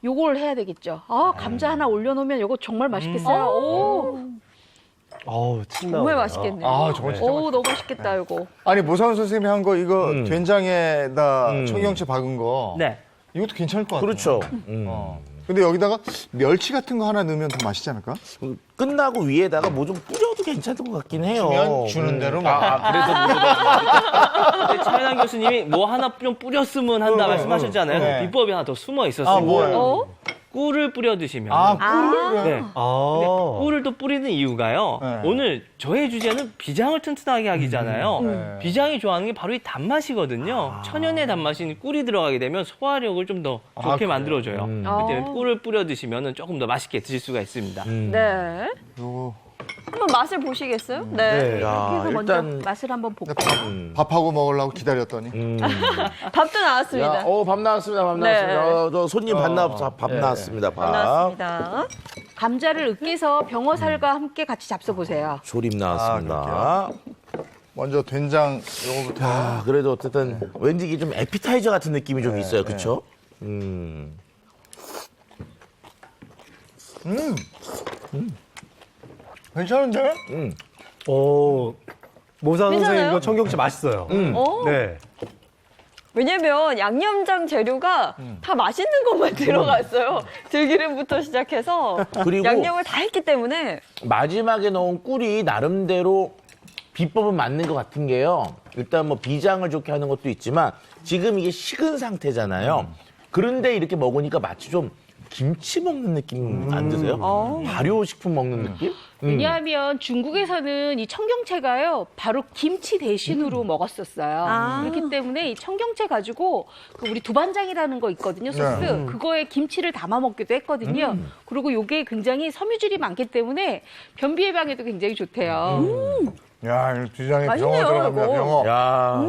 요걸 해야 되겠죠. 감자 하나 올려놓으면 요거 정말 맛있겠어요. 어우, 침 정말 나오네요. 맛있겠네요. 저거 진짜 오, 너무 맛있겠다, 요거. 아니, 모사원 선생님이 한 거 이거 된장에다 청경채 박은 거. 네. 이것도 괜찮을 것 같아요. 그렇죠. 근데 여기다가 멸치 같은 거 하나 넣으면 더 맛있지 않을까? 끝나고 위에다가 뭐 좀 뿌려도 괜찮을 것 같긴 해요. 주면 주는 대로 먹어. 근데 차현환 교수님이 뭐 하나 좀 뿌렸으면 한다 말씀하셨잖아요. 네. 비법이 하나 더 숨어 있었어요. 뭐예요? 꿀을 뿌려 드시면 꿀을? 네. 아. 꿀을 또 뿌리는 이유가요. 네. 오늘 저의 주제는 비장을 튼튼하게 하기잖아요. 네. 비장이 좋아하는 게 바로 이 단맛이거든요. 천연의 단맛인 꿀이 들어가게 되면 소화력을 좀 더 좋게 그래요? 만들어줘요. 이제 꿀을 뿌려 드시면 조금 더 맛있게 드실 수가 있습니다. 네. 요거 한번 맛을 보시겠어요? 네. 네. 이렇게 해서 먼저 일단 맛을 한번 볼게요. 밥하고 먹으려고 기다렸더니 밥도 나왔습니다. 밥 나왔습니다. 밥 네. 나왔습니다. 저 손님 밥 나왔습니다. 밥. 나왔습니다. 감자를 으깨서 병어살과 함께 같이 잡숴보세요. 조림 나왔습니다. 먼저 된장 요거부터. 아, 그래도 어쨌든 왠지 이게 좀 에피타이저 같은 느낌이 좀 있어요. 그렇죠? 괜찮은데? 모산 괜찮아요? 선생님도 청경채 맛있어요. 네. 왜냐면 양념장 재료가 다 맛있는 것만 들어갔어요. 들기름부터 시작해서 그리고 양념을 다 했기 때문에 마지막에 넣은 꿀이 나름대로 비법은 맞는 것 같은 게요. 일단 뭐 비장을 좋게 하는 것도 있지만 지금 이게 식은 상태잖아요. 그런데 이렇게 먹으니까 마치 좀 김치 먹는 느낌 안 드세요? 발효식품 먹는 느낌? 왜냐하면 중국에서는 이 청경채가요 바로 김치 대신으로 먹었었어요. 그렇기 때문에 이 청경채 가지고 그 우리 두반장이라는 거 있거든요, 소스. 그거에 김치를 담아 먹기도 했거든요. 그리고 요게 굉장히 섬유질이 많기 때문에 변비 예방에도 굉장히 좋대요. 야, 이 비장에 병어 맛있네요, 들어갑니다. 이거. 병어. 야,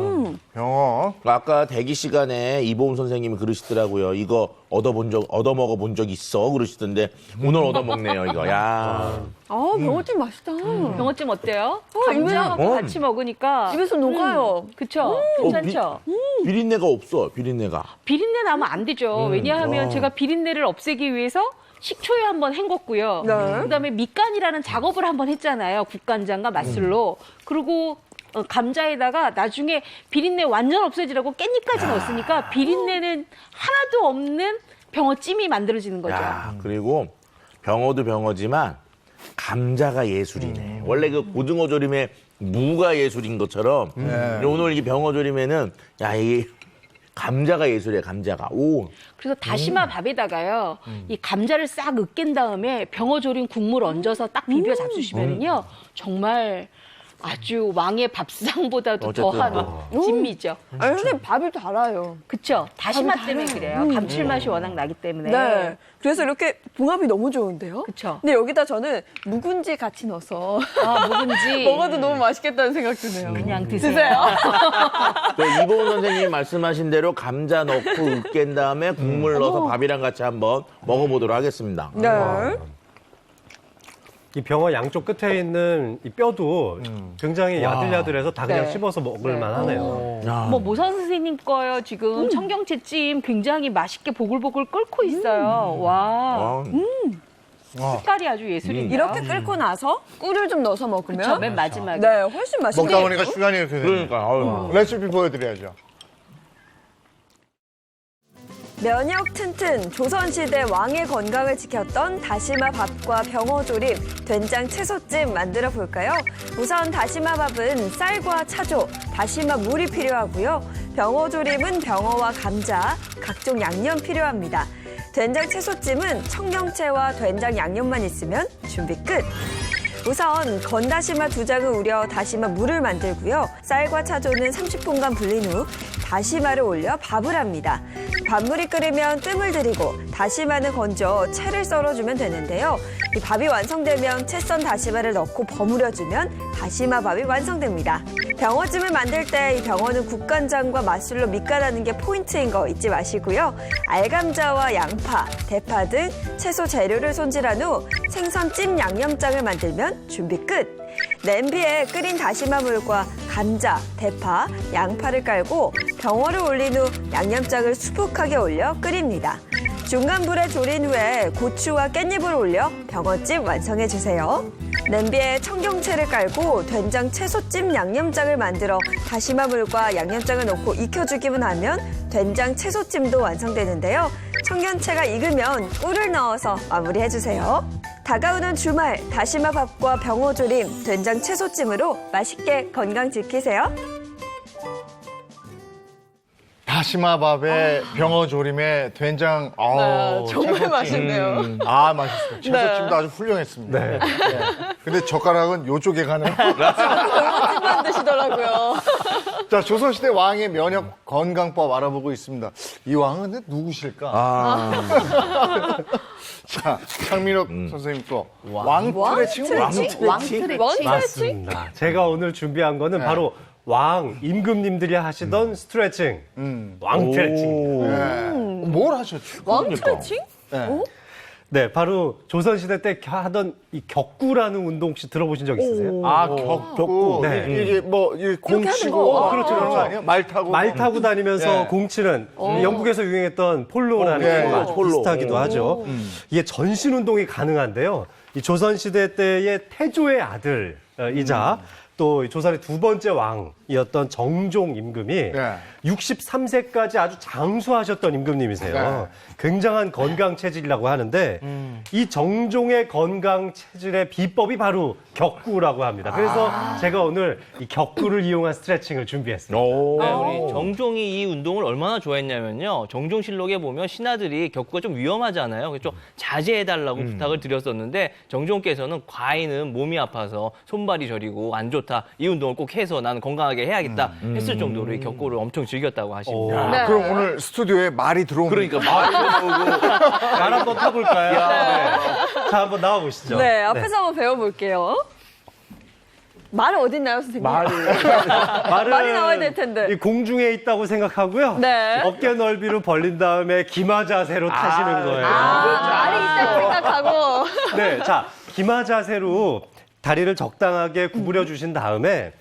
병어. 아까 대기 시간에 이보은 선생님이 그러시더라고요. 이거 얻어 먹어 본 적 있어 그러시던데 오늘 얻어 먹네요, 이거. 야. 병어찜 맛있다. 병어찜 어때요? 입에서 감자하고 같이 먹으니까 입에서 녹아요. 그쵸? 괜찮죠? 비린내가 없어, 비린내가. 비린내 나면 안 되죠. 왜냐하면 제가 비린내를 없애기 위해서 식초에 한번 헹궜고요. 네. 그다음에 밑간이라는 작업을 한번 했잖아요. 국간장과 맛술로. 그리고 감자에다가 나중에 비린내 완전 없애지라고 깻잎까지 넣었으니까 비린내는 하나도 없는 병어찜이 만들어지는 거죠. 야, 그리고 병어도 병어지만 감자가 예술이네. 원래 그 고등어 조림에 무가 예술인 것처럼 오늘 이 병어 조림에는 야, 이게 감자가 예술이에요, 감자가. 오. 그래서 다시마 밥에다가요, 이 감자를 싹 으깬 다음에 병어조림 국물 얹어서 딱 비벼 잡수시면은요, 정말 아주 왕의 밥상보다도 어쨌든, 더한 진미죠. 아니, 선생님 밥이 달아요. 그쵸? 다시마 때문에 그래요. 감칠맛이 워낙 나기 때문에. 네. 그래서 이렇게 궁합이 너무 좋은데요? 그쵸? 근데 여기다 저는 묵은지 같이 넣어서 묵은지. 먹어도 너무 맛있겠다는 생각 드네요. 그냥 드세요. 드세요. 또 이보은 선생님이 말씀하신 대로 감자 넣고 으깬 다음에 국물 넣어서 밥이랑 같이 한번 먹어보도록 하겠습니다. 네. 이 병어 양쪽 끝에 있는 이 뼈도 굉장히 야들야들해서 다 그냥 네. 씹어서 먹을 만하네요. 뭐 모선 선생님 거요 지금 청경채찜 굉장히 맛있게 보글보글 끓고 있어요. 와. 색깔이 아주 예술이네요. 이렇게 끓고 나서 꿀을 좀 넣어서 먹으면 그쵸, 맨 마지막에. 네, 훨씬 맛있네요. 먹다 보니까 시간이 이렇게 되네. 그러니까. 아유. 레시피 보여드려야죠. 면역 튼튼, 조선시대 왕의 건강을 지켰던 다시마 밥과 병어조림, 된장 채소찜 만들어 볼까요? 우선 다시마 밥은 쌀과 차조, 다시마 물이 필요하고요. 병어조림은 병어와 감자, 각종 양념 필요합니다. 된장 채소찜은 청경채와 된장 양념만 있으면 준비 끝! 우선 건다시마 2장을 우려 다시마 물을 만들고요. 쌀과 차조는 30분간 불린 후 다시마를 올려 밥을 합니다. 밥물이 끓으면 뜸을 들이고 다시마는 건져 채를 썰어주면 되는데요. 이 밥이 완성되면 채 썬 다시마를 넣고 버무려주면 다시마 밥이 완성됩니다. 병어찜을 만들 때 이 병어는 국간장과 맛술로 밑간하는 게 포인트인 거 잊지 마시고요. 알감자와 양파, 대파 등 채소 재료를 손질한 후 생선찜 양념장을 만들면 준비 끝! 냄비에 끓인 다시마물과 감자, 대파, 양파를 깔고 병어를 올린 후 양념장을 수북하게 올려 끓입니다. 중간 불에 졸인 후에 고추와 깻잎을 올려 병어찜 완성해주세요. 냄비에 청경채를 깔고 된장 채소찜 양념장을 만들어 다시마물과 양념장을 넣고 익혀주기만 하면 된장 채소찜도 완성되는데요. 청경채가 익으면 꿀을 넣어서 마무리해주세요. 다가오는 주말 다시마 밥과 병어조림, 된장 채소찜으로 맛있게 건강 지키세요. 다시마밥에 병어조림에 된장, 아우, 정말 채소찜. 맛있네요. 맛있어요. 채소찜도 아주 훌륭했습니다. 네. 근데 젓가락은 요쪽에 가네요. 잘못만 드시더라고요. 자, 조선시대 왕의 면역 건강법 알아보고 있습니다. 이 왕은 근데 누구실까? 자, 창민혁 선생님 거. 왕트레칭? 왕트레칭? 맞습니다. 제가 오늘 준비한 거는 바로 왕 임금님들이 하시던 스트레칭, 왕트레칭입니다. 뭘 하셨죠? 왕트레칭? 네, 바로 조선시대 때 하던 이 격구라는 운동 혹시 들어보신 적 있으세요? 격구. 네. 이게 뭐, 이게 공 치고. 그렇죠, 그런 거 그렇죠. 아니에요? 말 타고. 말 타고 다니면서 예. 공 치는 영국에서 유행했던 폴로라는 예, 게 아주 폴로. 비슷하기도 하죠. 이게 전신 운동이 가능한데요. 이 조선시대 때의 태조의 아들이자 또 조선의 두 번째 왕이었던 정종 임금이 예. 63세까지 아주 장수하셨던 임금님이세요. 네. 굉장한 건강 체질이라고 하는데 이 정종의 건강 체질의 비법이 바로 격구라고 합니다. 그래서 제가 오늘 이 격구를 이용한 스트레칭을 준비했습니다. 네, 우리 정종이 이 운동을 얼마나 좋아했냐면요. 정종실록에 보면 신하들이 격구가 좀 위험하잖아요. 그래서 좀 자제해달라고 부탁을 드렸었는데 정종께서는 과인은 몸이 아파서 손발이 저리고 안 좋다. 이 운동을 꼭 해서 나는 건강하게 해야겠다 했을 정도로 이 격구를 엄청 즐겼다고 하십니다. 네. 그럼 오늘 스튜디오에 말이 들어옵니다. 그러니까 말이 나오고 말 한번 타볼까요? 네. 자, 한번 나와보시죠. 네, 앞에서 한번 배워볼게요. 말은 어딨나요, 선생님? 말이 나와야 될 텐데. 이 공중에 있다고 생각하고요. 네. 어깨 넓이로 벌린 다음에 기마 자세로 타시는 거예요. 말이 있다고 생각하고. 네, 자, 기마 자세로 다리를 적당하게 구부려 주신 다음에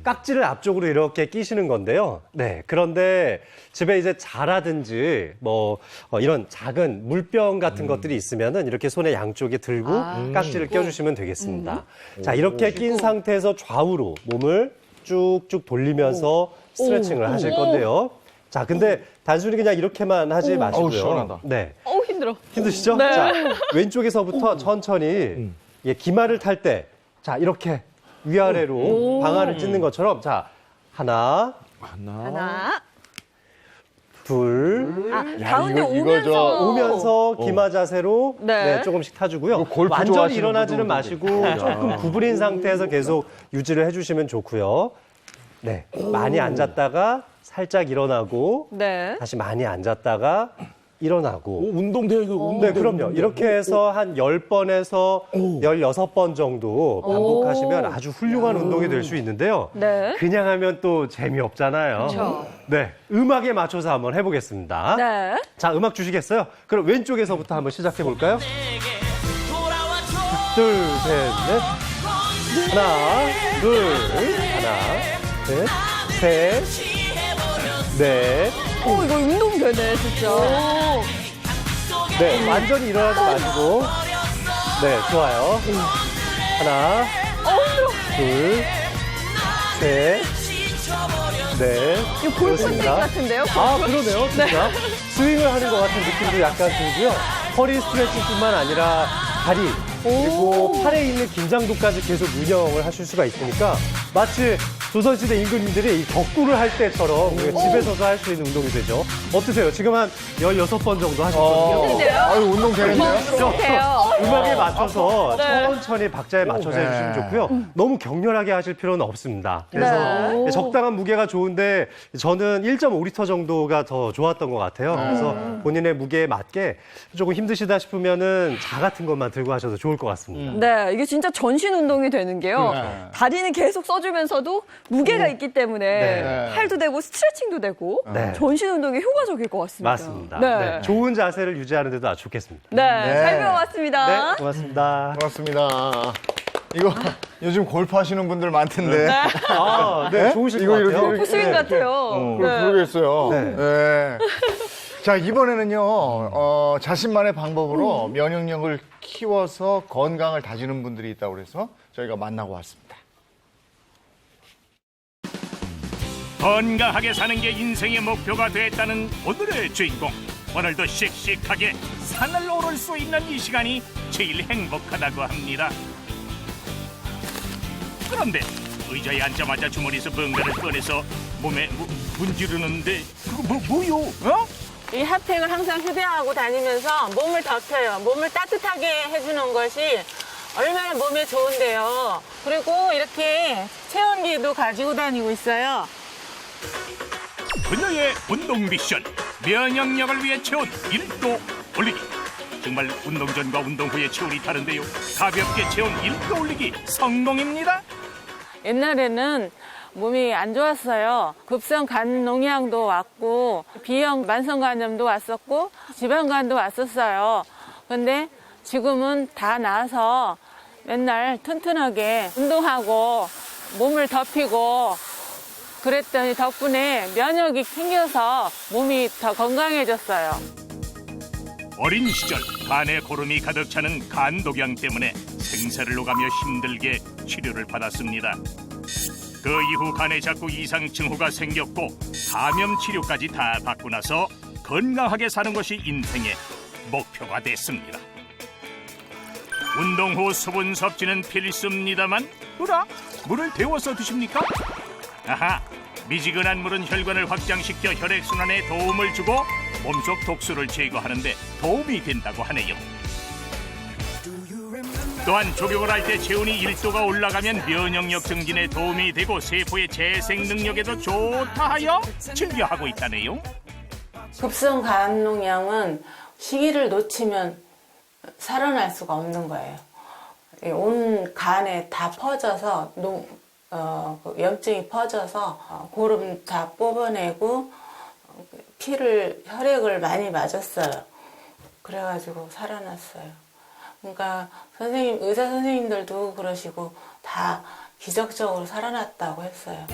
깍지를 앞쪽으로 이렇게 끼시는 건데요. 네, 그런데 집에 이제 자라든지 뭐 이런 작은 물병 같은 것들이 있으면은 이렇게 손에 양쪽에 들고 깍지를 껴주시면 되겠습니다. 자, 이렇게 낀 상태에서 좌우로 몸을 쭉쭉 돌리면서 스트레칭을 하실 건데요. 자, 근데 단순히 그냥 이렇게만 하지 마시고요. 어우, 시원하다. 네. 힘들어. 힘드시죠? 네. 자, 왼쪽에서부터 천천히 기마를 탈 때, 자, 이렇게 위아래로 방아를 찢는 것처럼, 자, 하나, 둘, 가운데 이거 오면서 기마 자세로 네. 네, 조금씩 타주고요. 이거 골프 완전히 좋아하시는 일어나지는 분들도 마시고 조금 구부린 상태에서 계속 유지를 해주시면 좋고요. 네, 많이 앉았다가 살짝 일어나고, 네. 다시 많이 앉았다가 일어나고. 운동돼요, 이거. 네, 그럼요. 이렇게 해서 한 10번에서 16번 정도 반복하시면 아주 훌륭한 운동이 될 수 있는데요. 네. 그냥 하면 또 재미없잖아요. 네, 음악에 맞춰서 한번 해보겠습니다. 네. 자, 음악 주시겠어요? 그럼 왼쪽에서부터 한번 시작해볼까요? 둘, 셋, 넷. 하나, 둘, 하나, 셋, 넷. 이거 운동 되네, 진짜. 네, 완전히 일어나지 마시고. 네, 좋아요. 하나, 둘, 셋, 넷. 이거 골프 스윙 같은데요? 아, 그러네요, 진짜. 스윙을 하는 것 같은 느낌도 약간 들고요. 허리 스트레칭뿐만 아니라 다리, 그리고 팔에 있는 긴장도까지 계속 운영을 하실 수가 있으니까 마치 조선시대 임금님들이 이 격구를 할 때처럼 우리가 집에서도 할 수 있는 운동이 되죠. 어떠세요? 지금 한 16번 정도 하셨거든요. 아유, 운동 되는데요? 돼요. 음악에 맞춰서 네. 천천히 박자에 맞춰서 해주시면 좋고요. 너무 격렬하게 하실 필요는 없습니다. 그래서 적당한 무게가 좋은데 저는 1.5리터 정도가 더 좋았던 것 같아요. 그래서 본인의 무게에 맞게 조금 힘드시다 싶으면은 자 같은 것만 들고 하셔도 좋을 것 같습니다. 네, 이게 진짜 전신 운동이 되는 게요. 다리는 계속 써주면서도 무게가 있기 때문에 네. 팔도 되고 스트레칭도 되고 네. 전신 운동이 효과적일 것 같습니다. 맞습니다. 네. 네. 좋은 자세를 유지하는 데도 아주 좋겠습니다. 네, 잘 배워왔습니다. 네, 고맙습니다. 고맙습니다. 이거 요즘 골프 하시는 분들 많던데. 아, 네, 좋으실 것 같아요. 골프 스윙 같아요. 네. 모르겠어요. 네. 네. 자, 이번에는요, 자신만의 방법으로 면역력을 키워서 건강을 다지는 분들이 있다고 그래서 저희가 만나고 왔습니다. 건강하게 사는 게 인생의 목표가 됐다는 오늘의 주인공. 오늘도 씩씩하게 산을 오를 수 있는 이 시간이 제일 행복하다고 합니다. 그런데 의자에 앉자마자 주머니에서 뭔가를 꺼내서 몸에 문지르는데 그거 뭐요? 어? 이 핫팩을 항상 휴대하고 다니면서 몸을 덮여요. 몸을 따뜻하게 해주는 것이 얼마나 몸에 좋은데요. 그리고 이렇게 체온기도 가지고 다니고 있어요. 그녀의 운동 미션, 면역력을 위해 체온 1도 올리기. 정말 운동 전과 운동 후의 체온이 다른데요. 가볍게 체온 1도 올리기 성공입니다. 옛날에는 몸이 안 좋았어요. 급성 간 농양도 왔고 B형 만성간염도 왔었고 지방간도 왔었어요. 근데 지금은 다 나아서 맨날 튼튼하게 운동하고 몸을 덮이고 그랬더니 덕분에 면역이 생겨서 몸이 더 건강해졌어요. 어린 시절 간에 고름이 가득 차는 간 독양 때문에 생사를 오가며 힘들게 치료를 받았습니다. 그 이후 간에 자꾸 이상 징후가 생겼고 감염 치료까지 다 받고 나서 건강하게 사는 것이 인생의 목표가 됐습니다. 운동 후 수분 섭취는 필수입니다만 으라 물을 데워서 드십니까? 아하, 미지근한 물은 혈관을 확장시켜 혈액순환에 도움을 주고 몸속 독소를 제거하는 데 도움이 된다고 하네요. 또한 족욕을 할 때 체온이 1도가 올라가면 면역력 증진에 도움이 되고 세포의 재생 능력에도 좋다 하여 즐겨하고 있다네요. 급성 간 농양은 시기를 놓치면 살아날 수가 없는 거예요. 온 간에 다 퍼져서 염증이 퍼져서 고름 다 뽑아내고 피를 혈액을 많이 맞았어요. 그래가지고 살아났어요. 그러니까 의사 선생님들도 그러시고 다 기적적으로 살아났다고 했어요.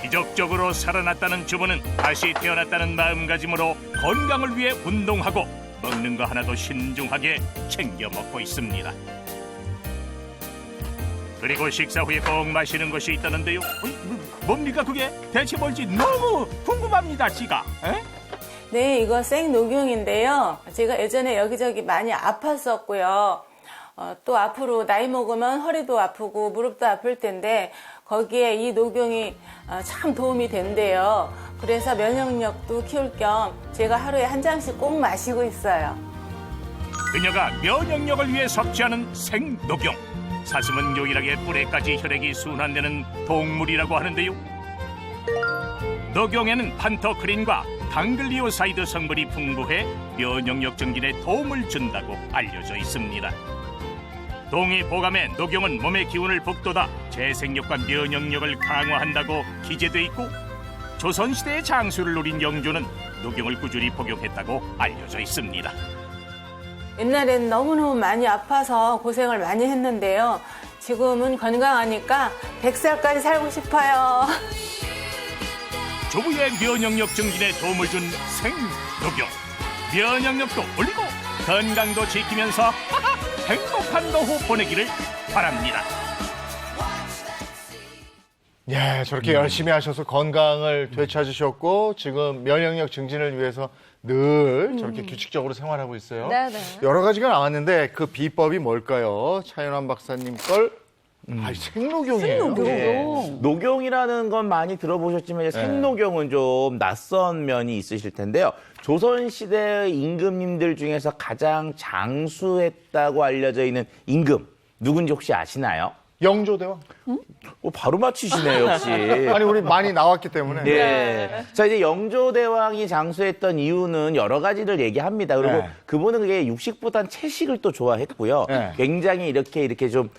기적적으로 살아났다는 주부는 다시 태어났다는 마음가짐으로 건강을 위해 운동하고 먹는 거 하나도 신중하게 챙겨 먹고 있습니다. 그리고 식사 후에 꼭 마시는 것이 있다는데요. 뭡니까 그게? 대체 뭘지 너무 궁금합니다, 지가. 에? 네, 이거 생녹용인데요. 제가 예전에 여기저기 많이 아팠었고요. 또 앞으로 나이 먹으면 허리도 아프고 무릎도 아플 텐데 거기에 이 녹용이 참 도움이 된대요. 그래서 면역력도 키울 겸 제가 하루에 한 잔씩 꼭 마시고 있어요. 그녀가 면역력을 위해 섭취하는 생녹용. 사슴은 요일하게 뿔에까지 혈액이 순환되는 동물이라고 하는데요. 녹용에는 판토크린과 당글리오사이드 성분이 풍부해 면역력 증진에 도움을 준다고 알려져 있습니다. 동의보감에 녹용은 몸의 기운을 북돋아 재생력과 면역력을 강화한다고 기재돼 있고 조선시대의 장수를 노린 영조는 녹용을 꾸준히 복용했다고 알려져 있습니다. 옛날엔 너무너무 많이 아파서 고생을 많이 했는데요. 지금은 건강하니까 100살까지 살고 싶어요. 주부의 면역력 증진에 도움을 준 생녹용. 면역력도 올리고 건강도 지키면서 행복한 노후 보내기를 바랍니다. 예, 저렇게 열심히 하셔서 건강을 되찾으셨고 지금 면역력 증진을 위해서 늘 저렇게 규칙적으로 생활하고 있어요. 네네. 여러 가지가 나왔는데 그 비법이 뭘까요? 차윤환 박사님 걸 생녹용이에요. 네. 녹용이라는 건 많이 들어보셨지만 이제 생녹용은 좀 낯선 면이 있으실 텐데요. 조선시대 임금님들 중에서 가장 장수했다고 알려져 있는 임금 누군지 혹시 아시나요? 영조대왕. 바로 맞히시네요, 역시. 아니 우리 많이 나왔기 때문에. 네. 자, 이제 영조대왕이 장수했던 이유는 여러 가지를 얘기합니다. 그리고 그분은 그게 육식보단 채식을 또 좋아했고요. 굉장히 이렇게 좀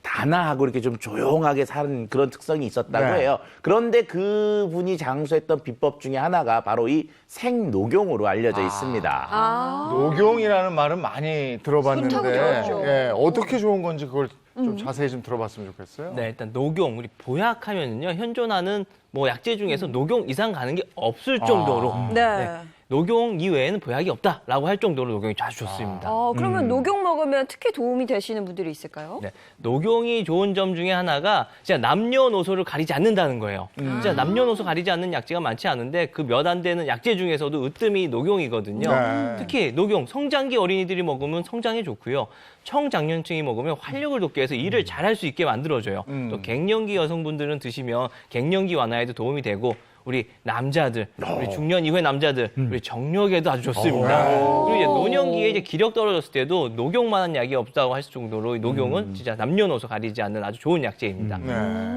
단아하고 이렇게 좀 조용하게 사는 그런 특성이 있었다고 해요. 그런데 그분이 장수했던 비법 중에 하나가 바로 이 생녹용으로 알려져 있습니다. 녹용이라는 말은 많이 들어봤는데 예, 어떻게 좋은 건지 그걸 좀 자세히 좀 들어봤으면 좋겠어요. 네, 일단 녹용 우리 보약하면은요 현존하는 뭐 약재 중에서 녹용 이상 가는 게 없을 정도로 네. 녹용 이외에는 보약이 없다라고 할 정도로 녹용이 아주 좋습니다. 그러면 녹용 먹으면 특히 도움이 되시는 분들이 있을까요? 네, 녹용이 좋은 점 중에 하나가 진짜 남녀노소를 가리지 않는다는 거예요. 진짜 남녀노소 가리지 않는 약재가 많지 않은데 그 몇 안 되는 약재 중에서도 으뜸이 녹용이거든요. 네. 특히 녹용, 성장기 어린이들이 먹으면 성장에 좋고요. 청장년층이 먹으면 활력을 돋게 해서 일을 잘할 수 있게 만들어줘요. 또 갱년기 여성분들은 드시면 갱년기 완화에도 도움이 되고 우리 남자들, 우리 중년 이후의 남자들, 우리 정력에도 아주 좋습니다. 그리고 이제 노년기에 이제 기력 떨어졌을 때도 녹용만한 약이 없다고 할 정도로 녹용은 진짜 남녀노소 가리지 않는 아주 좋은 약재입니다.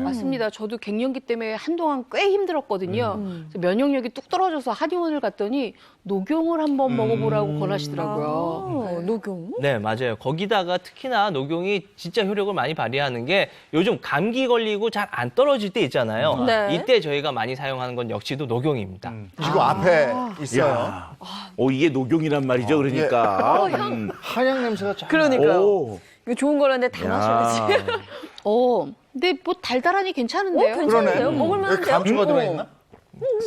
맞습니다. 저도 갱년기 때문에 한동안 꽤 힘들었거든요. 그래서 면역력이 뚝 떨어져서 한의원을 갔더니 녹용을 한번 먹어보라고 권하시더라고요. 녹용? 네, 맞아요. 거기다가 특히나 녹용이 진짜 효력을 많이 발휘하는 게 요즘 감기 걸리고 잘 안 떨어질 때 있잖아요. 네. 이때 저희가 많이 사용하는 건 역시도 녹용입니다. 지금 앞에 있어요. 이게 녹용이란 말이죠, 그러니까. 한약 냄새가 쫙. 그러니까요. 오. 이거 좋은 거라는데 다 마셔야지. 근데 뭐 달달하니 괜찮은데요? 괜찮은데요? 여기 먹을만한데요? 감초가 들어있나?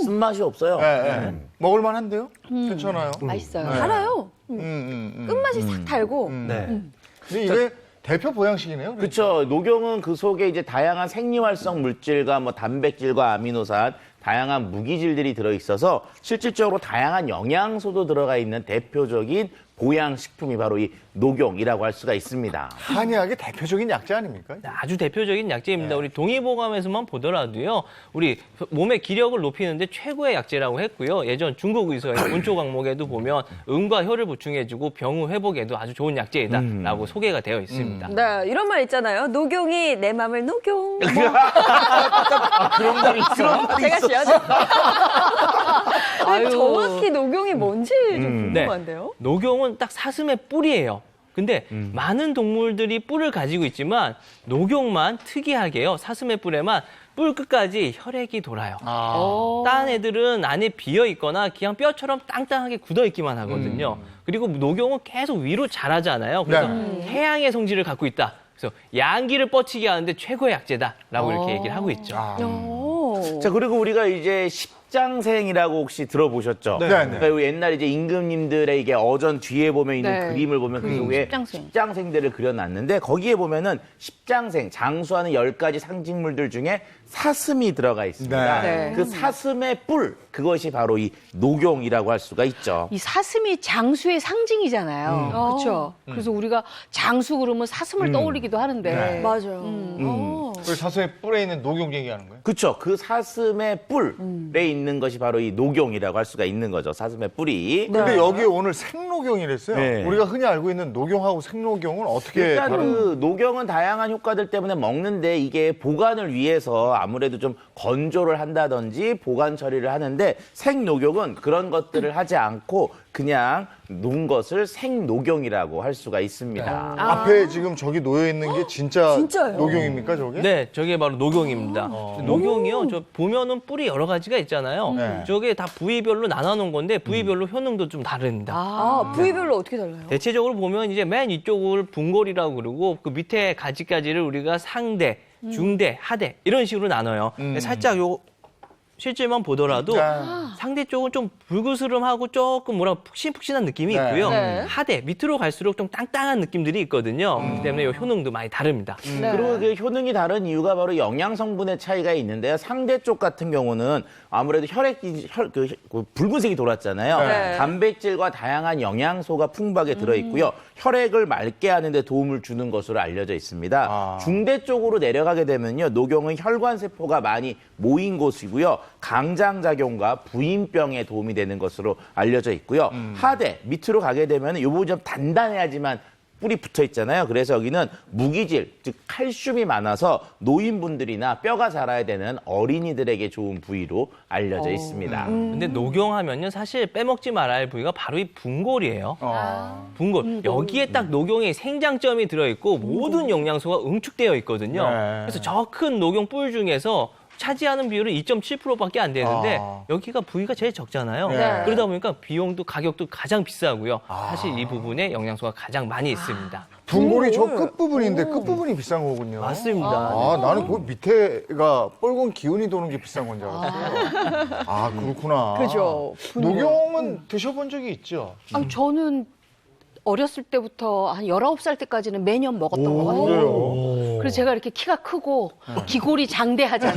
쓴맛이 없어요. 네. 먹을만한데요? 괜찮아요. 맛있어요. 달아요. 끝맛이 싹 달고. 네. 근데 이게 대표 보양식이네요. 그렇죠. 녹용은 그 속에 이제 다양한 생리활성 물질과 뭐 단백질과 아미노산, 다양한 무기질들이 들어있어서 실질적으로 다양한 영양소도 들어가 있는 대표적인 보양식품이 바로 이 녹용이라고 할 수가 있습니다. 한의학의 대표적인 약재 아닙니까? 아주 대표적인 약재입니다. 우리 동의보감에서만 보더라도요, 우리 몸의 기력을 높이는데 최고의 약재라고 했고요. 예전 중국 의서의 원초 강목에도 보면 음과 혈을 보충해주고 병우 회복에도 아주 좋은 약재이다라고 소개가 되어 있습니다. 네, 이런 말 있잖아요. 녹용이 내 맘을 녹용. 그런 말이 있어. 제가 지어줘. 정확히 녹용이 뭔지 좀 네. 궁금한데요. 녹용은 딱 사슴의 뿔이에요. 근데 많은 동물들이 뿔을 가지고 있지만 녹용만 특이하게요. 사슴의 뿔에만 뿔 끝까지 혈액이 돌아요. 다른 애들은 안에 비어 있거나 그냥 뼈처럼 땅땅하게 굳어 있기만 하거든요. 그리고 녹용은 계속 위로 자라잖아요. 그래서 해양의 성질을 갖고 있다. 그래서 양기를 뻗치게 하는데 최고의 약재다라고 이렇게 얘기를 하고 있죠. 자, 그리고 우리가 이제 십장생이라고 혹시 들어보셨죠? 네. 그러니까 옛날 이제 임금님들의 이게 어전 뒤에 보면 있는 네. 그림을 보면 그 속에 십장생들을 그려놨는데 거기에 보면은 십장생, 장수하는 10가지 상징물들 중에 사슴이 들어가 있습니다. 네. 그 사슴의 뿔, 그것이 바로 이 녹용이라고 할 수가 있죠. 이 사슴이 장수의 상징이잖아요. 그렇죠. 그래서 우리가 장수 그러면 사슴을 떠올리기도 하는데. 네. 맞아요. 그 사슴의 뿔에 있는 녹용 얘기하는 거예요? 그렇죠. 그 사슴의 뿔에 있는 것이 바로 이 녹용이라고 할 수가 있는 거죠. 사슴의 뿔이. 근데 여기 오늘 생녹용이랬어요. 네. 우리가 흔히 알고 있는 녹용하고 생녹용은 어떻게 일단 다른? 그 녹용은 다양한 효과들 때문에 먹는데 이게 보관을 위해서 아무래도 좀 건조를 한다든지 보관 처리를 하는데 생녹용은 그런 것들을 하지 않고 그냥 녹은 것을 생녹용이라고 할 수가 있습니다. 앞에 지금 저기 놓여 있는 게 진짜예요? 녹용입니까, 저게? 네, 저게 바로 녹용입니다. 녹용이요, 저 보면은 뿔이 여러 가지가 있잖아요. 네. 저게 다 부위별로 나눠놓은 건데 부위별로 효능도 좀 다릅니다. 부위별로 어떻게 달라요? 대체적으로 보면 이제 맨 이쪽을 분골이라고 그러고 그 밑에 가지까지를 우리가 상대, 중대, 하대 이런 식으로 나눠요. 살짝 요 실질만 보더라도 상대 쪽은 좀 불그스름하고 조금 뭐라 푹신푹신한 느낌이 네. 있고요. 네. 하대 밑으로 갈수록 좀 땅땅한 느낌들이 있거든요. 그렇기 때문에 이 효능도 많이 다릅니다. 그리고 그 효능이 다른 이유가 바로 영양 성분의 차이가 있는데요. 상대 쪽 같은 경우는 아무래도 그 붉은색이 돌았잖아요. 네. 단백질과 다양한 영양소가 풍부하게 들어있고요. 혈액을 맑게 하는데 도움을 주는 것으로 알려져 있습니다. 중대 쪽으로 내려가게 되면요. 녹용은 혈관 세포가 많이 모인 곳이고요. 강장작용과 부인병에 도움이 되는 것으로 알려져 있고요. 하대 밑으로 가게 되면 이 부분이 좀 단단해야지만 뿔이 붙어 있잖아요. 그래서 여기는 무기질, 즉 칼슘이 많아서 노인분들이나 뼈가 자라야 되는 어린이들에게 좋은 부위로 알려져 있습니다. 근데 녹용하면요 사실 빼먹지 말아야 할 부위가 바로 이 분골이에요. 분골. 여기에 딱 녹용의 생장점이 들어있고 모든 영양소가 응축되어 있거든요. 네. 그래서 저 큰 녹용 뿔 중에서 차지하는 비율은 2.7%밖에 안 되는데 아. 여기가 부위가 제일 적잖아요. 네. 그러다 보니까 비용도 가격도 가장 비싸고요. 사실 이 부분에 영양소가 가장 많이 있습니다. 붕골이 저 끝부분인데 끝부분이 비싼 거군요. 맞습니다. 아, 나는 그 밑에가 뻘건 기운이 도는 게 비싼 건 줄 알았어요. 아, 그렇구나. 그죠. 녹용은 드셔본 적이 있죠? 저는 어렸을 때부터 한 19살 때까지는 매년 먹었던 것 같아요. 그래요? 그래서 제가 이렇게 키가 크고 기골이 장대하잖아요.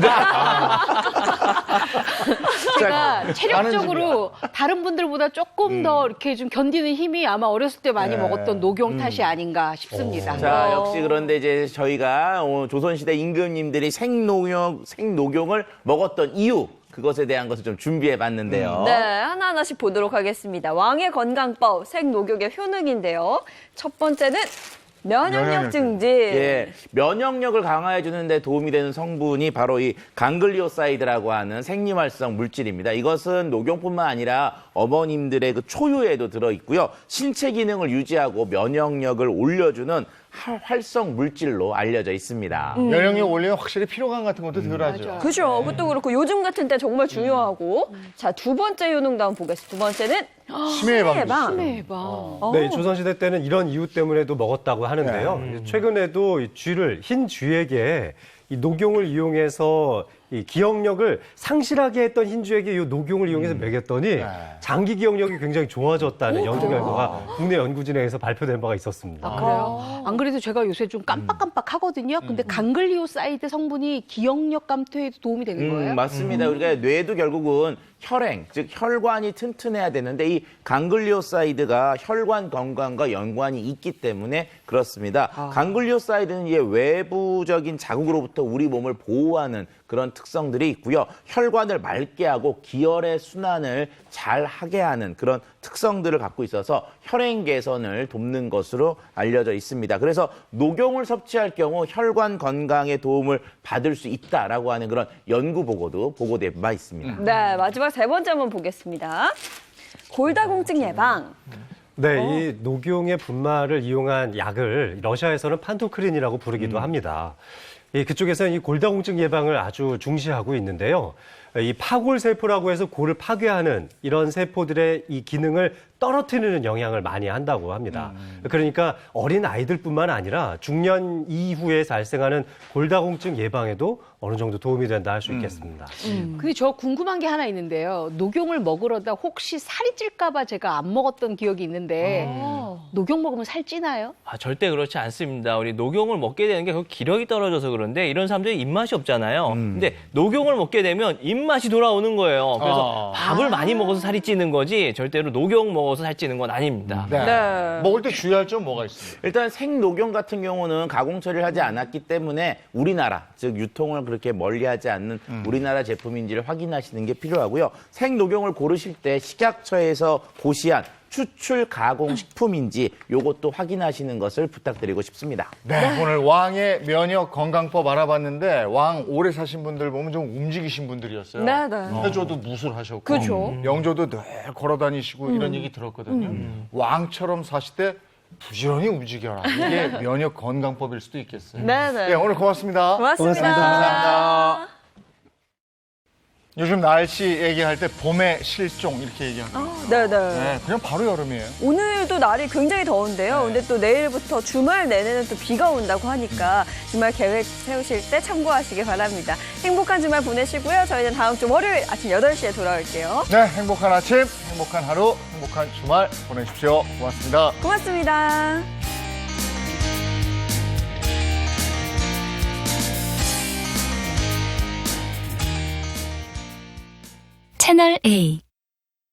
제가 체력적으로 다른 분들보다 조금 더 이렇게 좀 견디는 힘이 아마 어렸을 때 많이 먹었던 녹용 탓이 아닌가 싶습니다. 자, 역시 그런데 이제 저희가 조선시대 임금님들이 생녹용을 먹었던 이유, 그것에 대한 것을 좀 준비해 봤는데요. 네, 하나하나씩 보도록 하겠습니다. 왕의 건강법, 생녹용의 효능인데요. 첫 번째는 면역력 증진. 예, 면역력을 강화해 주는데 도움이 되는 성분이 바로 이 강글리오사이드라고 하는 생리활성 물질입니다. 이것은 녹용뿐만 아니라 어머님들의 그 초유에도 들어 있고요. 신체 기능을 유지하고 면역력을 올려주는 활성 물질로 알려져 있습니다. 면역력 올리면 확실히 피로감 같은 것도 덜하죠. 그죠. 그것도 그렇고 요즘 같은 때 정말 중요하고. 자, 두 번째 효능도 한번 보겠습니다. 두 번째는 치매 예방. 치매 예방. 네, 조선시대 때는 이런 이유 때문에도 먹었다고 하는데요. 최근에도 이 흰 쥐에게 이 녹용을 이용해서 이 기억력을 상실하게 했던 흰쥐에게 이 녹용을 이용해서 먹였더니 장기 기억력이 굉장히 좋아졌다는 연구 결과가 국내 연구진에서 발표된 바가 있었습니다. 그래요? 안 그래도 제가 요새 좀 깜빡깜빡 하거든요. 근데 강글리오사이드 성분이 기억력 감퇴에도 도움이 되는 거예요? 맞습니다. 우리가 뇌도 결국은 혈행, 즉 혈관이 튼튼해야 되는데 이 강글리오사이드가 혈관 건강과 연관이 있기 때문에 그렇습니다. 강글리오사이드는 이제 외부적인 자극으로부터 우리 몸을 보호하는 그런 특성들이 있고요. 혈관을 맑게 하고 기혈의 순환을 잘 하게 하는 그런 특성들을 갖고 있어서 혈행 개선을 돕는 것으로 알려져 있습니다. 그래서 녹용을 섭취할 경우 혈관 건강에 도움을 받을 수 있다라고 하는 그런 연구 보고도 보고된 바 있습니다. 네, 마지막 세 번째 한번 보겠습니다. 골다공증 예방. 네, 이 녹용의 분말을 이용한 약을 러시아에서는 판토크린이라고 부르기도 합니다. 그쪽에서는 이 골다공증 예방을 아주 중시하고 있는데요. 이 파골세포라고 해서 골을 파괴하는 이런 세포들의 이 기능을 떨어뜨리는 영향을 많이 한다고 합니다. 그러니까 어린 아이들뿐만 아니라 중년 이후에 발생하는 골다공증 예방에도 어느 정도 도움이 된다 할 수 있겠습니다. 근데 저 궁금한 게 하나 있는데요. 녹용을 먹으러다 혹시 살이 찔까 봐 제가 안 먹었던 기억이 있는데 녹용 먹으면 살 찌나요? 절대 그렇지 않습니다. 우리 녹용을 먹게 되는 게 기력이 떨어져서 그런데 이런 사람들이 입맛이 없잖아요. 근데 녹용을 먹게 되면 입맛이 돌아오는 거예요. 그래서 밥을 많이 먹어서 살이 찌는 거지 절대로 녹용 먹어서 살찌는 건 아닙니다. 네. 먹을 때 주의할 점 뭐가 있습니까? 일단 생녹용 같은 경우는 가공 처리를 하지 않았기 때문에 우리나라, 즉 유통을 그렇게 멀리하지 않는 우리나라 제품인지를 확인하시는 게 필요하고요. 생녹용을 고르실 때 식약처에서 고시한 추출 가공 식품인지 요것도 확인하시는 것을 부탁드리고 싶습니다. 네, 오늘 왕의 면역 건강법 알아봤는데 왕 오래 사신 분들 보면 좀 움직이신 분들이었어요. 네, 네. 태조도 무술하셨고 그죠. 영조도 늘 걸어다니시고 이런 얘기 들었거든요. 왕처럼 사실 때 부지런히 움직여라. 이게 면역 건강법일 수도 있겠어요. 네, 네. 네, 오늘 고맙습니다. 고맙습니다. 감사합니다. 요즘 날씨 얘기할 때 봄의 실종 이렇게 얘기합니다. 네, 네. 네, 그냥 바로 여름이에요. 오늘도 날이 굉장히 더운데요. 근데 또 내일부터 주말 내내는 또 비가 온다고 하니까 주말 계획 세우실 때 참고하시기 바랍니다. 행복한 주말 보내시고요. 저희는 다음 주 월요일 아침 8시에 돌아올게요. 네, 행복한 아침, 행복한 하루, 행복한 주말 보내십시오. 고맙습니다. 고맙습니다. 채널 A